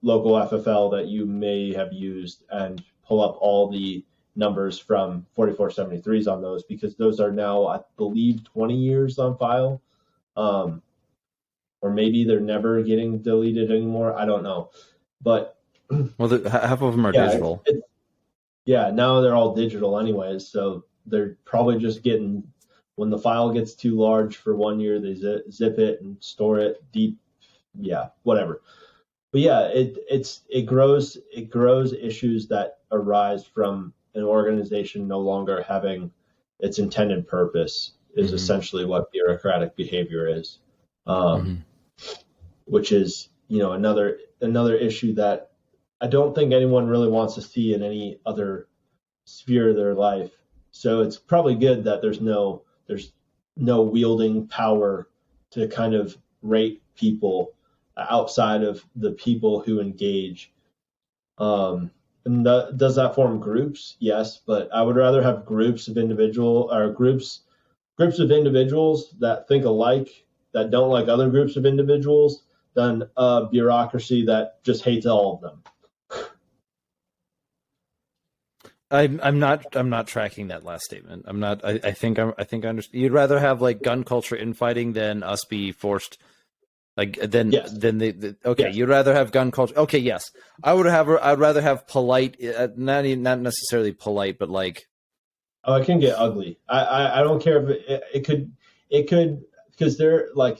local FFL that you may have used and pull up all the numbers from 4473s on those, because those are now, I believe, 20 years on file. Or maybe they're never getting deleted anymore. I don't know. But well, half of them are digital. Now they're all digital anyways, so they're probably just getting, when the file gets too large for 1 year, they zip it and store it deep. Yeah, whatever. But yeah, it grows issues that arise from an organization no longer having its intended purpose is essentially what bureaucratic behavior is, which is another issue that I don't think anyone really wants to see in any other sphere of their life. So it's probably good that there's no wielding power to kind of rate people outside of the people who engage. And does that form groups? Yes, but I would rather have groups of individuals that think alike, that don't like other groups of individuals, than a bureaucracy that just hates all of them. I'm not tracking that last statement. I'm not. I think I understand. You'd rather have like gun culture infighting than us be forced. Yes. Okay. You'd rather have gun culture. Okay. Yes. I'd rather have polite, not necessarily polite, but like. Oh, it can get ugly. I don't care if it could, because they're like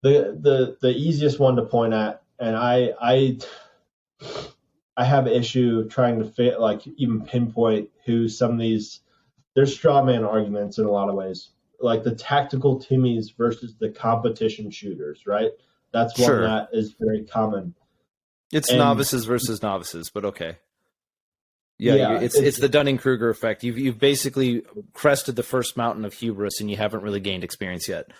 the easiest one to point at, and I have issue trying to even pinpoint who some of these. There's straw man arguments in a lot of ways, like the tactical Timmies versus the competition shooters, right? That's one that is very common. It's novices versus novices, but okay. Yeah, it's the Dunning-Kruger effect. You've basically crested the first mountain of hubris, and you haven't really gained experience yet.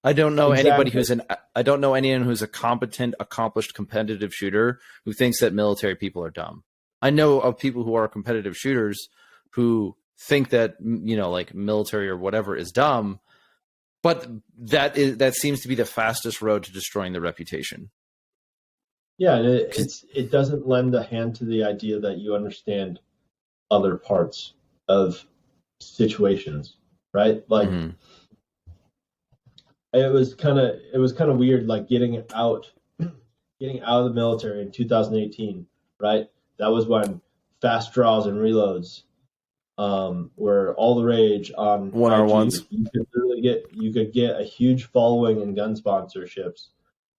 I don't know anyone who's a competent, accomplished, competitive shooter who thinks that military people are dumb. I know of people who are competitive shooters who think that like military or whatever is dumb, but that seems to be the fastest road to destroying the reputation. Yeah, and it doesn't lend a hand to the idea that you understand other parts of situations, right? Like it was kind of weird, like getting out of the military in 2018, right? That was when fast draws and reloads were all the rage on 1R1s. You could get a huge following in gun sponsorships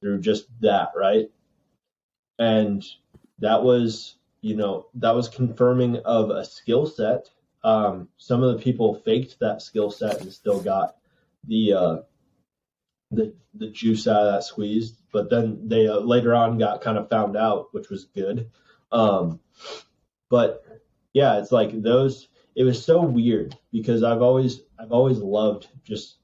through just that, right? And that was confirming of a skill set. Some of the people faked that skill set and still got the juice out of that squeeze, but then they later on got kind of found out, which was good. But yeah, it's like those. It was so weird because I've always loved just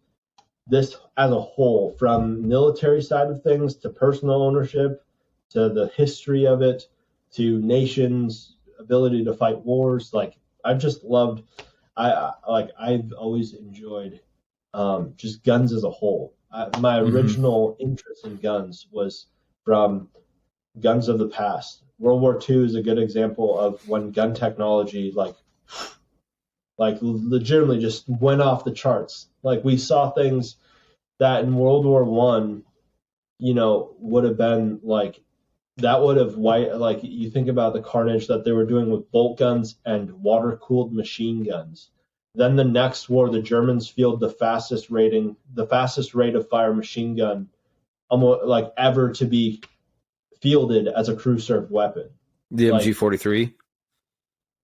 this as a whole, from military side of things to personal ownership to the history of it to nations' ability to fight wars. Like I've just loved. I've always enjoyed just guns as a whole. My original interest in guns was from guns of the past. World War II is a good example of when gun technology like legitimately just went off the charts. Like we saw things that in World War I, would have been like that would have like you think about the carnage that they were doing with bolt guns and water-cooled machine guns. Then the next war, the Germans field the fastest rate of fire machine gun almost like ever to be fielded as a crew served weapon. The MG43?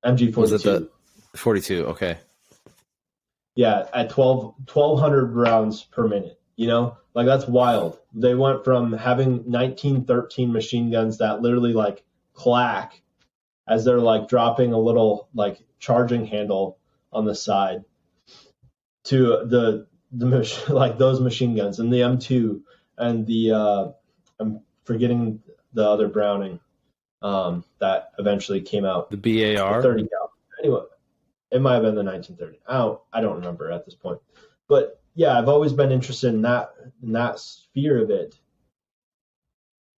MG Was it 42. the 42? Okay. Yeah, at 1,200 rounds per minute. You know, like that's wild. They went from having 1913 machine guns that literally like clack as they're like dropping a little like charging handle on the side to like those machine guns and the M2 and the I'm forgetting the other Browning that eventually came out. The The BAR? 30 cal. Anyway, it might have been the 1930. I don't remember at this point. But yeah, I've always been interested in that sphere of it.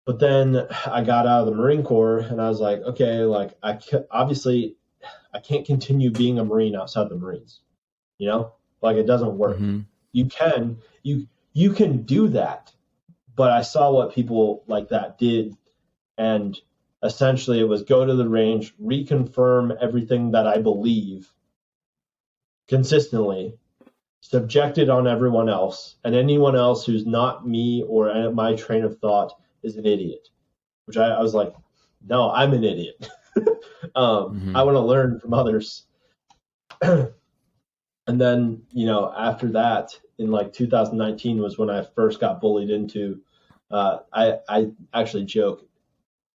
But then I got out of the Marine Corps and I was like, okay, like obviously I can't continue being a Marine outside the Marines. You know, like it doesn't work. Mm-hmm. You can do that, but I saw what people like that did, and essentially it was go to the range, reconfirm everything that I believe consistently, subject it on everyone else, and anyone else who's not me or my train of thought is an idiot. Which I was like, no, I'm an idiot. I want to learn from others. And then, you know, after that, in like 2019 was when I first got bullied into. I actually joke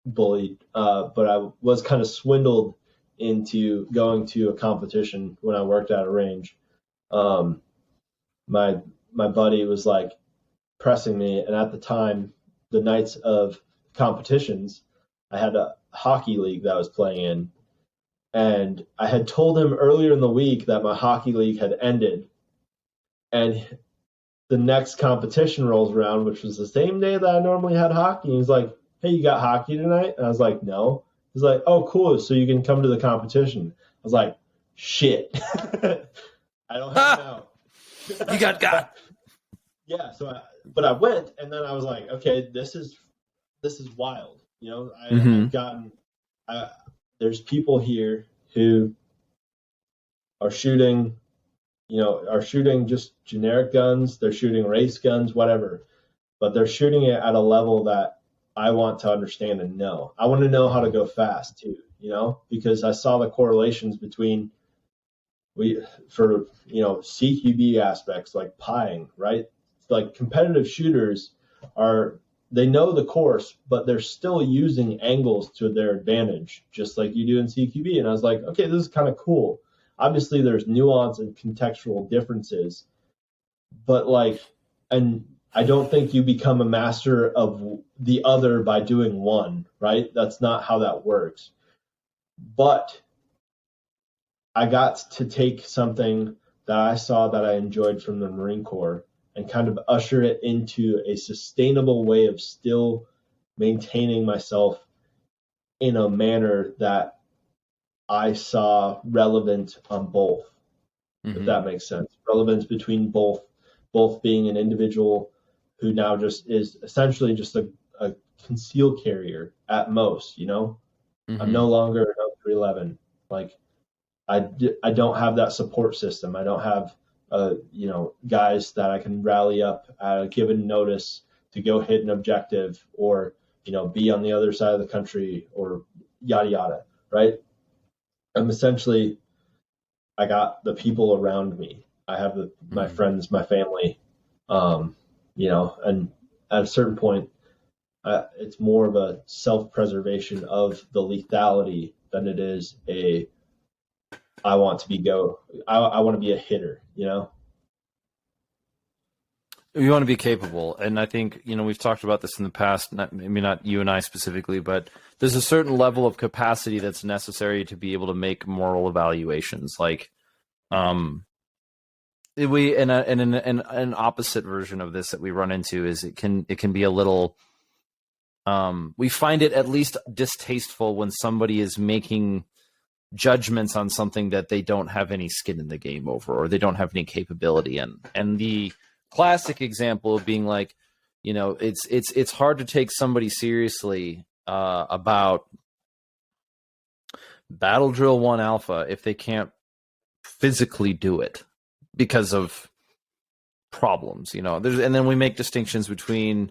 bullied, but I was kind of swindled into going to a competition when I worked at a range. My buddy was like pressing me, and at the time, the nights of competitions, I had a hockey league that I was playing in, and I had told him earlier in the week that my hockey league had ended, and the next competition rolls around, which was the same day that I normally had hockey. And he's like, "Hey, you got hockey tonight?" And I was like, "No." He's like, "Oh, cool. So you can come to the competition." I was like, "Shit, I don't have it out." You got. Yeah. But I went, and then I was like, "Okay, this is wild." You know, I've gotten. There's people here who are shooting. You know, are shooting just generic guns. They're shooting race guns, whatever. But they're shooting it at a level that I want to understand and know. I want to know how to go fast too, you know, because I saw the correlations between CQB aspects like pieing, right? Like competitive shooters they know the course, but they're still using angles to their advantage, just like you do in CQB. And I was like, okay, this is kind of cool. Obviously, there's nuance and contextual differences, but and I don't think you become a master of the other by doing one, right? That's not how that works. But I got to take something that I saw that I enjoyed from the Marine Corps and kind of usher it into a sustainable way of still maintaining myself in a manner that I saw relevant on both, if that makes sense. Relevance between both being an individual who now just is essentially just a concealed carrier at most, you know? I'm no longer an 311. Like, I don't have that support system. I don't have, guys that I can rally up at a given notice to go hit an objective or, be on the other side of the country or yada, yada, right? I'm essentially, I got the people around me. I have my friends, my family, and at a certain point, it's more of a self-preservation of the lethality than it is I want to be a hitter, you know? You want to be capable. And I think, we've talked about this in the past, maybe not you and I specifically, but there's a certain level of capacity that's necessary to be able to make moral evaluations. Like, an opposite version of this that we run into is it can be a little, we find it at least distasteful when somebody is making judgments on something that they don't have any skin in the game over, or they don't have any capability in. And the classic example of being like, it's hard to take somebody seriously about Battle Drill 1 Alpha if they can't physically do it because of problems, and then we make distinctions between,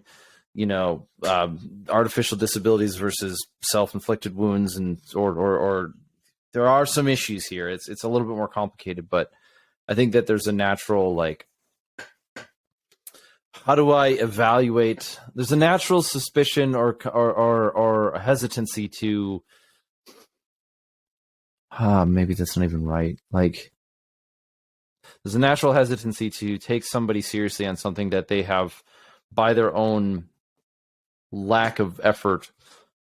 artificial disabilities versus self-inflicted wounds or there are some issues here. It's a little bit more complicated, but I think that there's a natural, like, how do I evaluate? There's a natural suspicion or a hesitancy to, maybe that's not even right. Like, there's a natural hesitancy to take somebody seriously on something that they have, by their own lack of effort,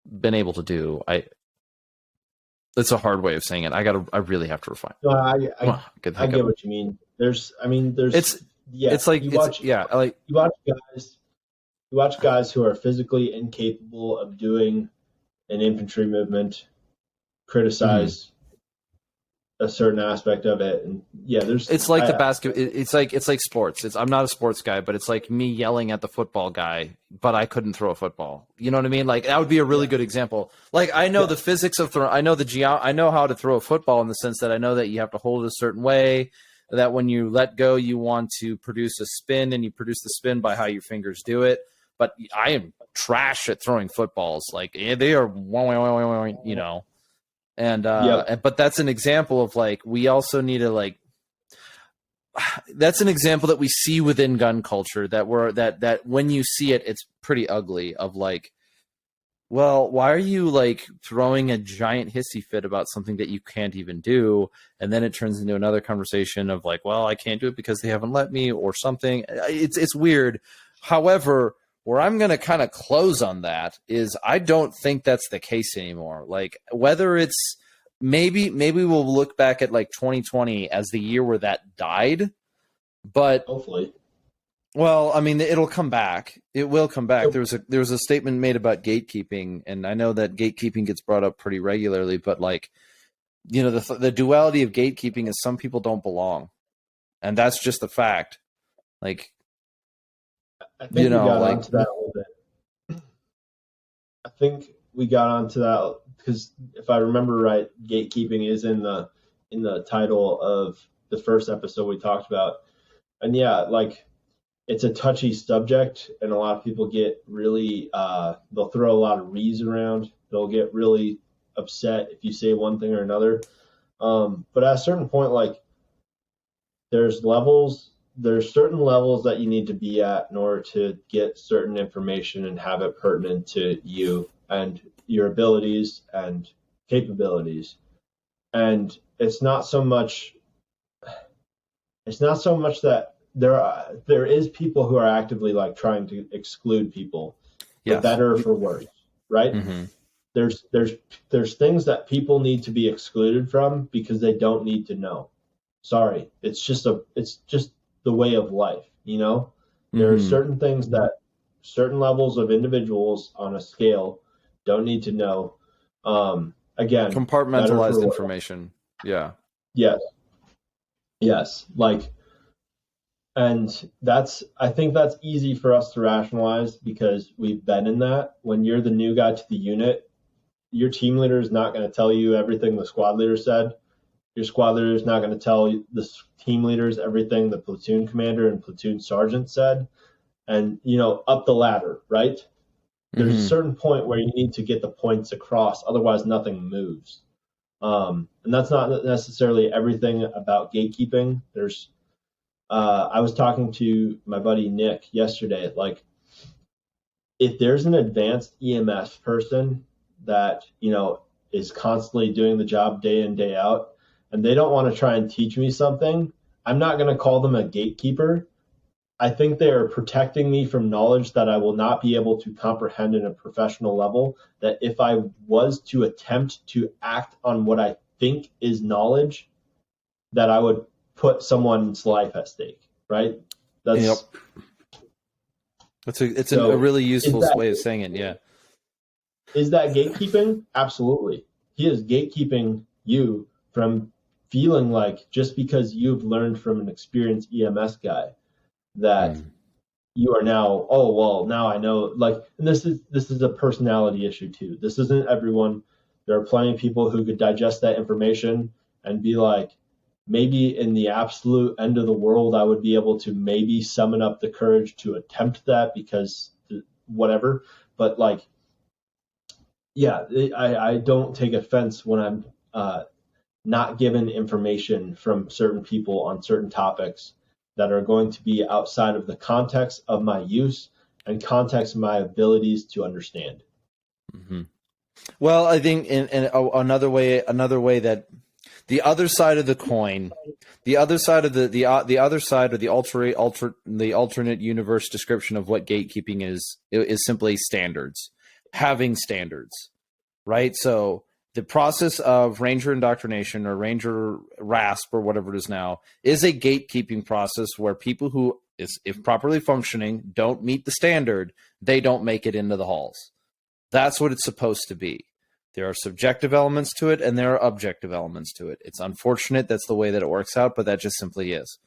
been able to do. It's a hard way of saying it. I really have to refine. No, I get what you mean. You watch guys who are physically incapable of doing an infantry movement criticize a certain aspect of it, and it's like the basket. It's like sports. I'm not a sports guy, but it's like me yelling at the football guy, but I couldn't throw a football. You know what I mean? Like, that would be a really good example. Like, I know the physics of I know I know how to throw a football, in the sense that I know that you have to hold it a certain way, that when you let go, you want to produce a spin, and you produce the spin by how your fingers do it. But I am trash at throwing footballs. Like, they are, you know. And but that's an example of, like, we also need to, like, that's an example that we see within gun culture, that when you see it, it's pretty ugly, of like, well, why are you, like, throwing a giant hissy fit about something that you can't even do? And then it turns into another conversation of, like, well, I can't do it because they haven't let me, or something. It's weird. However, where I'm going to kind of close on that is, I don't think that's the case anymore. Like, whether it's maybe we'll look back at, like, 2020 as the year where that died, but hopefully, well, I mean, it'll come back. It will come back. There was a statement made about gatekeeping, and I know that gatekeeping gets brought up pretty regularly, but, like, you know, the duality of gatekeeping is some people don't belong, and that's just the fact. Like, I think we got onto that a little bit. I think we got onto that because, if I remember right, gatekeeping is in the title of the first episode we talked about. And like, it's a touchy subject, and a lot of people get really they'll throw a lot of re's around. They'll get really upset if you say one thing or another. But at a certain point, like, there's certain levels that you need to be at in order to get certain information and have it pertinent to you and your abilities and capabilities. And it's not so much that there is people who are actively, like, trying to exclude people, for better or for worse, right? Mm-hmm. There's things that people need to be excluded from because they don't need to know. Sorry, it's just the way of life, you know? There are certain things that certain levels of individuals on a scale don't need to know. Again, compartmentalized information. Yeah. Yes. Like, and I think that's easy for us to rationalize because we've been in that. When you're the new guy to the unit, your team leader is not going to tell you everything the squad leader said. Your squad leader is not going to tell the team leaders everything the platoon commander and platoon sergeant said. And, you know, up the ladder, right? There's a certain point where you need to get the points across. Otherwise, nothing moves. And that's not necessarily everything about gatekeeping. I was talking to my buddy Nick yesterday. Like, if there's an advanced EMS person that, you know, is constantly doing the job day in, day out, and they don't want to try and teach me something, I'm not going to call them a gatekeeper. I think they are protecting me from knowledge that I will not be able to comprehend in a professional level, that if I was to attempt to act on what I think is knowledge, that I would put someone's life at stake, right? It's a really useful way of saying it, yeah. Is that gatekeeping? Absolutely. He is gatekeeping you from feeling like, just because you've learned from an experienced EMS guy, that you are now, oh, well, now I know. Like, and this is a personality issue too. This isn't everyone. There are plenty of people who could digest that information and be like, maybe in the absolute end of the world, I would be able to maybe summon up the courage to attempt that because whatever. But, like, yeah, I don't take offense when I'm not given information from certain people on certain topics that are going to be outside of the context of my use and context of my abilities to understand. Mm-hmm. Well, I think in another way that the other side of the coin, the other side of the other side of the alternate universe description of what gatekeeping is simply standards, having standards, right? So the process of Ranger indoctrination or Ranger RASP or whatever it is now is a gatekeeping process where people who, if properly functioning, don't meet the standard, they don't make it into the halls. That's what it's supposed to be. There are subjective elements to it and there are objective elements to it. It's unfortunate that's the way that it works out, but that just simply is.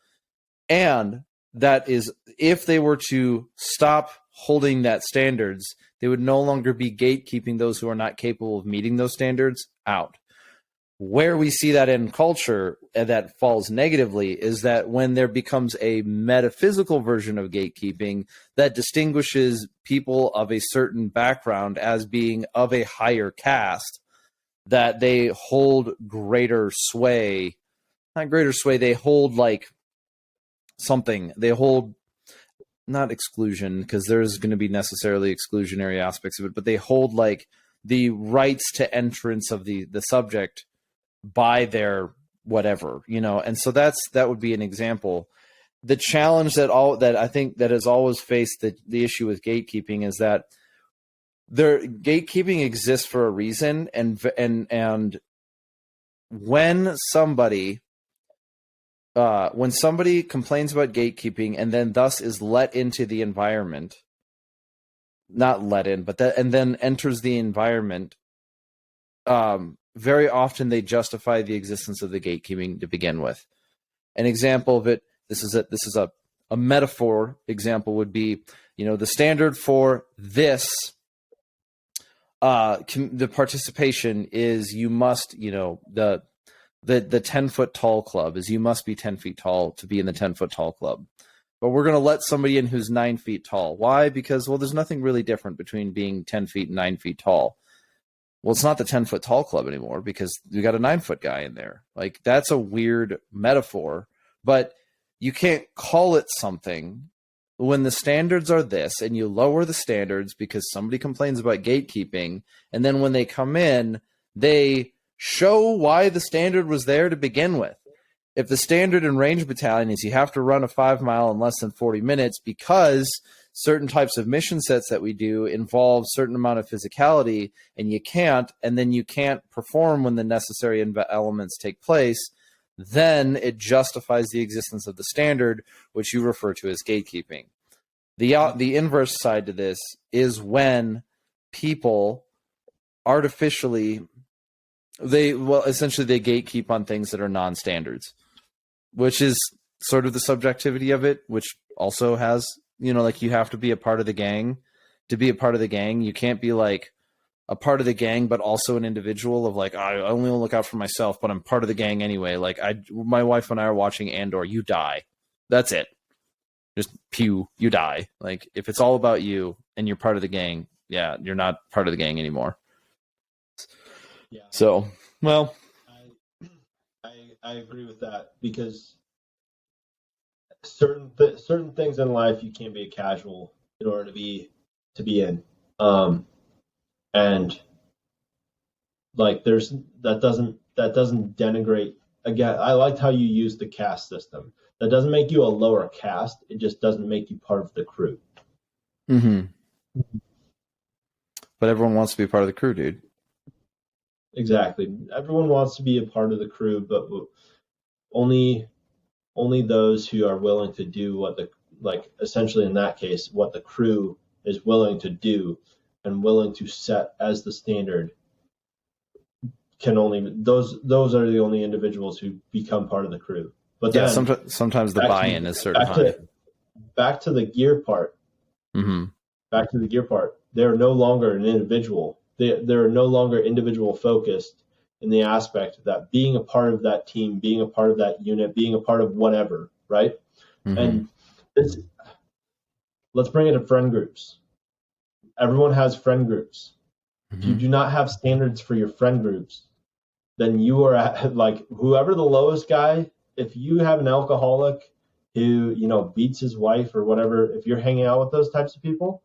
And that is, if they were to stop holding that standards, they would no longer be gatekeeping those who are not capable of meeting those standards out. Where we see that in culture that falls negatively is that when there becomes a metaphysical version of gatekeeping that distinguishes people of a certain background as being of a higher caste, that they hold greater sway, not greater sway, they hold like something, they hold not exclusion, because there's going to be necessarily exclusionary aspects of it, but they hold like the rights to entrance of the subject by their whatever, and so that would be an example. The challenge that I think that has always faced the issue with gatekeeping is that gatekeeping exists for a reason, and when somebody complains about gatekeeping and then thus is let into the environment, not let in, but and then enters the environment, very often they justify the existence of the gatekeeping to begin with. An example of it, this is a metaphor example would be, the standard for this, the participation is you must, the 10-foot tall club is you must be 10 feet tall to be in the 10-foot tall club. But we're going to let somebody in who's 9 feet tall. Why? Because, well, there's nothing really different between being 10 feet and 9 feet tall. Well, it's not the 10-foot tall club anymore because you got a 9-foot guy in there. Like, that's a weird metaphor, but you can't call it something when the standards are this and you lower the standards because somebody complains about gatekeeping. And then when they come in, they show why the standard was there to begin with. If the standard in Range Battalion is you have to run a 5 mile in less than 40 minutes because certain types of mission sets that we do involve certain amount of physicality and you can't, and then you can't perform when the necessary elements take place, then it justifies the existence of the standard, which you refer to as gatekeeping. The inverse side to this is when people artificially, essentially they gatekeep on things that are non-standards, which is sort of the subjectivity of it, which also has, like you have to be a part of the gang. To be a part of the gang, you can't be like a part of the gang, but also an individual of like, I only look out for myself, but I'm part of the gang anyway. Like my wife and I are watching Andor, you die. That's it. Just pew, you die. Like if it's all about you and you're part of the gang, yeah, you're not part of the gang anymore. Yeah. So, well, I agree with that because certain things in life you can't be a casual in order to be in, and like that doesn't denigrate. Again, I liked how you used the caste system. That doesn't make you a lower caste. It just doesn't make you part of the crew. Mm-hmm. But everyone wants to be part of the crew, dude. Exactly. Everyone wants to be a part of the crew, but only those who are willing to do essentially in that case, what the crew is willing to do and willing to set as the standard those are the only individuals who become part of the crew. But yeah, then sometimes the buy-in is certain high. Back to the gear part. Mm-hmm. Back to the gear part. They're no longer an individual. They're no longer individual focused in the aspect that being a part of that team, being a part of that unit, being a part of whatever, right? Mm-hmm. And let's bring it to friend groups. Everyone has friend groups. Mm-hmm. If you do not have standards for your friend groups, then you are at, like, whoever the lowest guy, if you have an alcoholic who, beats his wife or whatever, if you're hanging out with those types of people,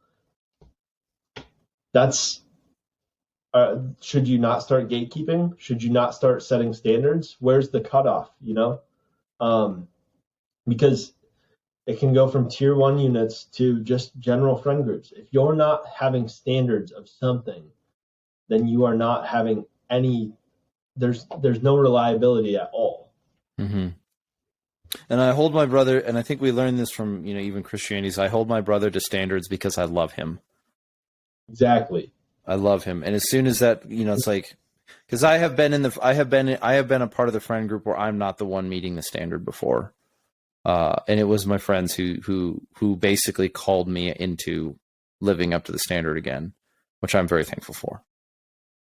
that's, should you not start gatekeeping? Should you not start setting standards? Where's the cutoff, because it can go from tier 1 units to just general friend groups. If you're not having standards of something, then you are not having any, there's no reliability at all. Mm-hmm. And I hold my brother, and I think we learned this from, even Christianity, I hold my brother to standards because I love him. Exactly. I love him. And as soon as that, it's like, because I have been a part of the friend group where I'm not the one meeting the standard before. And it was my friends who basically called me into living up to the standard again, which I'm very thankful for.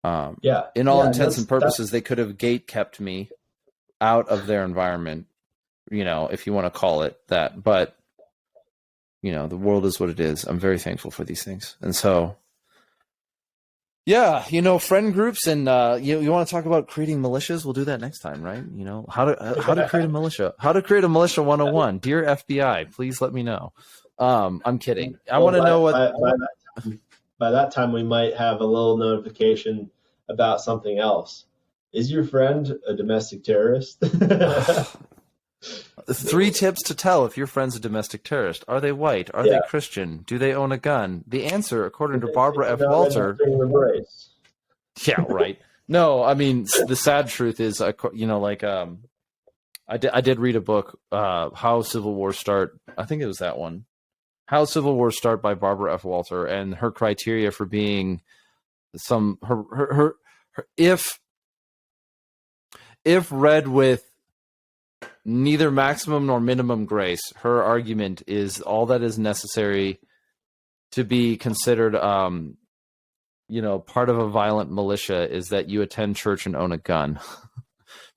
In all intents and purposes, they could have gate kept me out of their environment, if you want to call it that. But, the world is what it is. I'm very thankful for these things. And so, yeah, friend groups, and you want to talk about creating militias? We'll do that next time, right? How to create a militia. How to create a militia 101. Dear FBI, please let me know. I'm kidding. I want to know what. By that time, we might have a little notification about something else. Is your friend a domestic terrorist? 3 tips to tell if your friend's a domestic terrorist. Are they white? Are they Christian? Do they own a gun? The answer, according to Barbara F. Walter. Yeah, right. No, I mean, the sad truth is, I did read a book, How Civil Wars Start. I think it was that one. How Civil Wars Start by Barbara F. Walter, and her criteria for being if read with neither maximum nor minimum grace, her argument is all that is necessary to be considered, part of a violent militia is that you attend church and own a gun,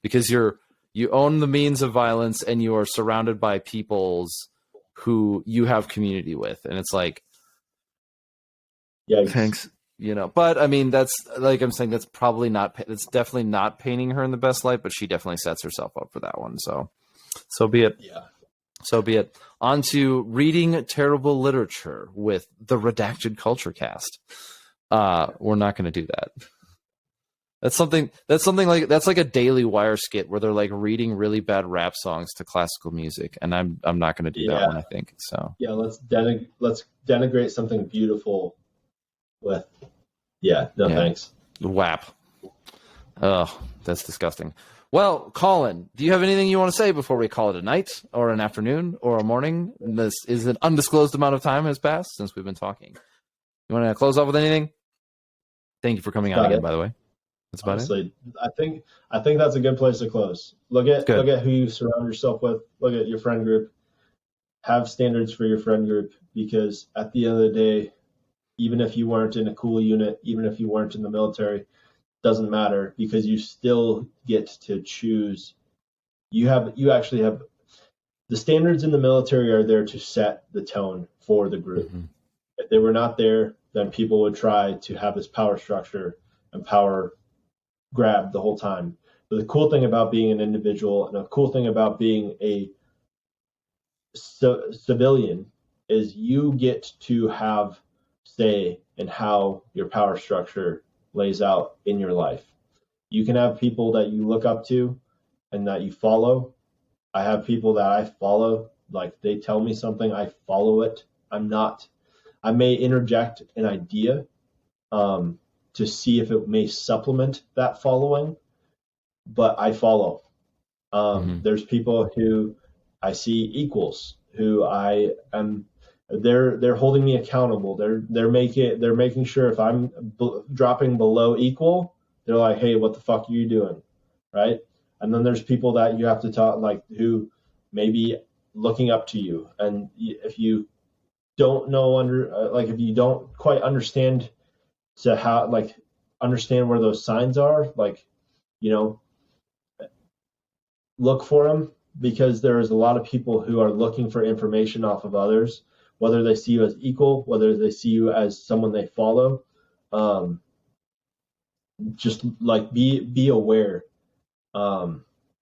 because you own the means of violence and you are surrounded by peoples who you have community with, and it's like, thanks. But I mean, that's, like I'm saying, that's definitely not painting her in the best light, but she definitely sets herself up for that one. So be it. Yeah. So be it. On to reading terrible literature with the Redacted Culture Cast. We're not going to do that. That's like a Daily Wire skit where they're like reading really bad rap songs to classical music, and I'm not going to do that one, I think. So yeah, let's denigrate something beautiful with thanks. WAP. Oh, that's disgusting. Well, Collin, do you have anything you want to say before we call it a night or an afternoon or a morning? This is an undisclosed amount of time has passed since we've been talking. You want to close off with anything? Thank you for coming on again, by the way. That's about Honestly, it. I think that's a good place to close. Look at who you surround yourself with. Look at your friend group. Have standards for your friend group, because at the end of the day, even if you weren't in a cool unit, even if you weren't in the military, doesn't matter, because you still get to choose. You actually have the standards in the military are there to set the tone for the group. Mm-hmm. If they were not there, then people would try to have this power structure and power grab the whole time. But the cool thing about being an individual, and a cool thing about being a civilian, is you get to have say in how your power structure lays out in your life. You can have people that you look up to and that you follow. I have people that I follow, like they tell me something, I follow it. I may interject an idea to see if it may supplement that following, but I follow. There's people who I see equals, who I am. They're holding me accountable. They're making sure if I'm dropping below equal, they're like, hey, what the fuck are you doing, right? And then there's people that you have to talk, like, who may be looking up to you, and if you don't know if you don't quite understand understand where those signs are, look for them, because there is a lot of people who are looking for information off of others, whether they see you as equal, whether they see you as someone they follow. just like be aware,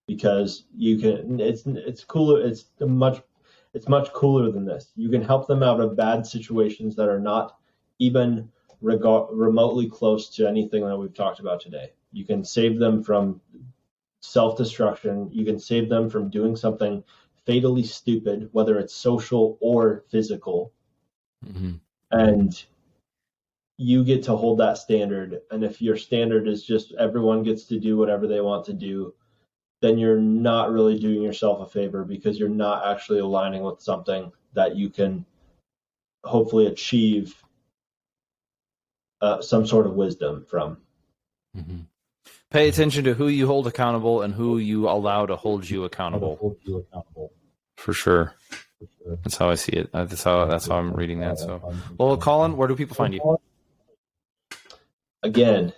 because you can. It's cooler. It's much cooler than this. You can help them out of bad situations that are not even remotely close to anything that we've talked about today. You can save them from self-destruction. You can save them from doing something fatally stupid, whether it's social or physical. Mm-hmm. And you get to hold that standard. And if your standard is just everyone gets to do whatever they want to do, then you're not really doing yourself a favor, because you're not actually aligning with something that you can hopefully achieve some sort of wisdom from. Mm-hmm. Pay attention to who you hold accountable and who you allow to hold you accountable. For sure. That's how I see it. That's how I'm reading that. So, well, Collin, where do people find you? Again,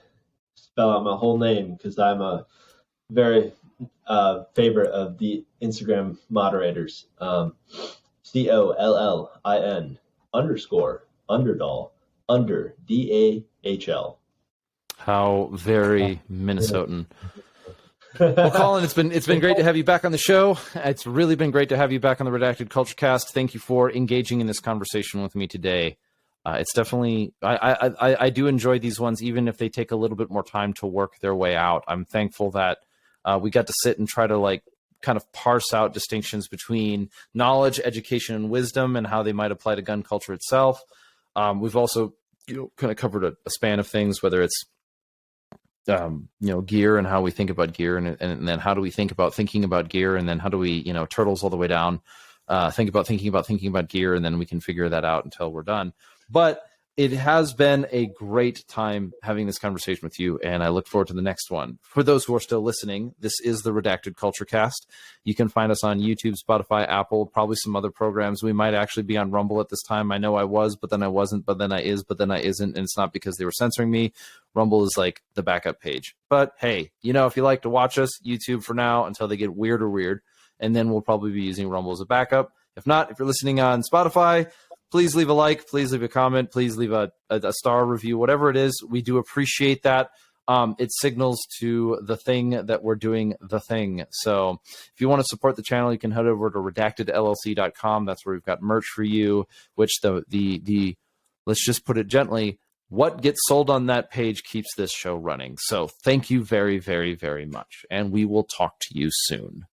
spell out my whole name, because I'm a very favorite of the Instagram moderators. COLLIN _Underdahl DAHL. How very Minnesotan. Well, Collin, it's been great to have you back on the show. It's really been great to have you back on the Redacted Culture Cast. Thank you for engaging in this conversation with me today. It's definitely I do enjoy these ones, even if they take a little bit more time to work their way out. I'm thankful that we got to sit and try to kind of parse out distinctions between knowledge, education, and wisdom, and how they might apply to gun culture itself. We've also kind of covered a span of things, whether it's gear and how we think about gear, and then how do we think about thinking about gear, and then how do we turtles all the way down, think about thinking about gear, and then we can figure that out until we're done. But it has been a great time having this conversation with you, and I look forward to the next one. For those who are still listening, this is the Redacted Culture Cast. You can find us on YouTube, Spotify, Apple, probably some other programs. We might actually be on Rumble at this time. I know I was, but then I wasn't, but then I is, but then I isn't, and it's not because they were censoring me. Rumble is like the backup page. But hey, if you like to watch us, YouTube for now until they get weird, and then we'll probably be using Rumble as a backup. If not, if you're listening on Spotify, please leave a like, please leave a comment, please leave a star review, whatever it is. We do appreciate that. It signals to the thing that we're doing the thing. So if you want to support the channel, you can head over to redactedllc.com. That's where we've got merch for you, which the let's just put it gently, what gets sold on that page keeps this show running. So thank you very, very, very much. And we will talk to you soon.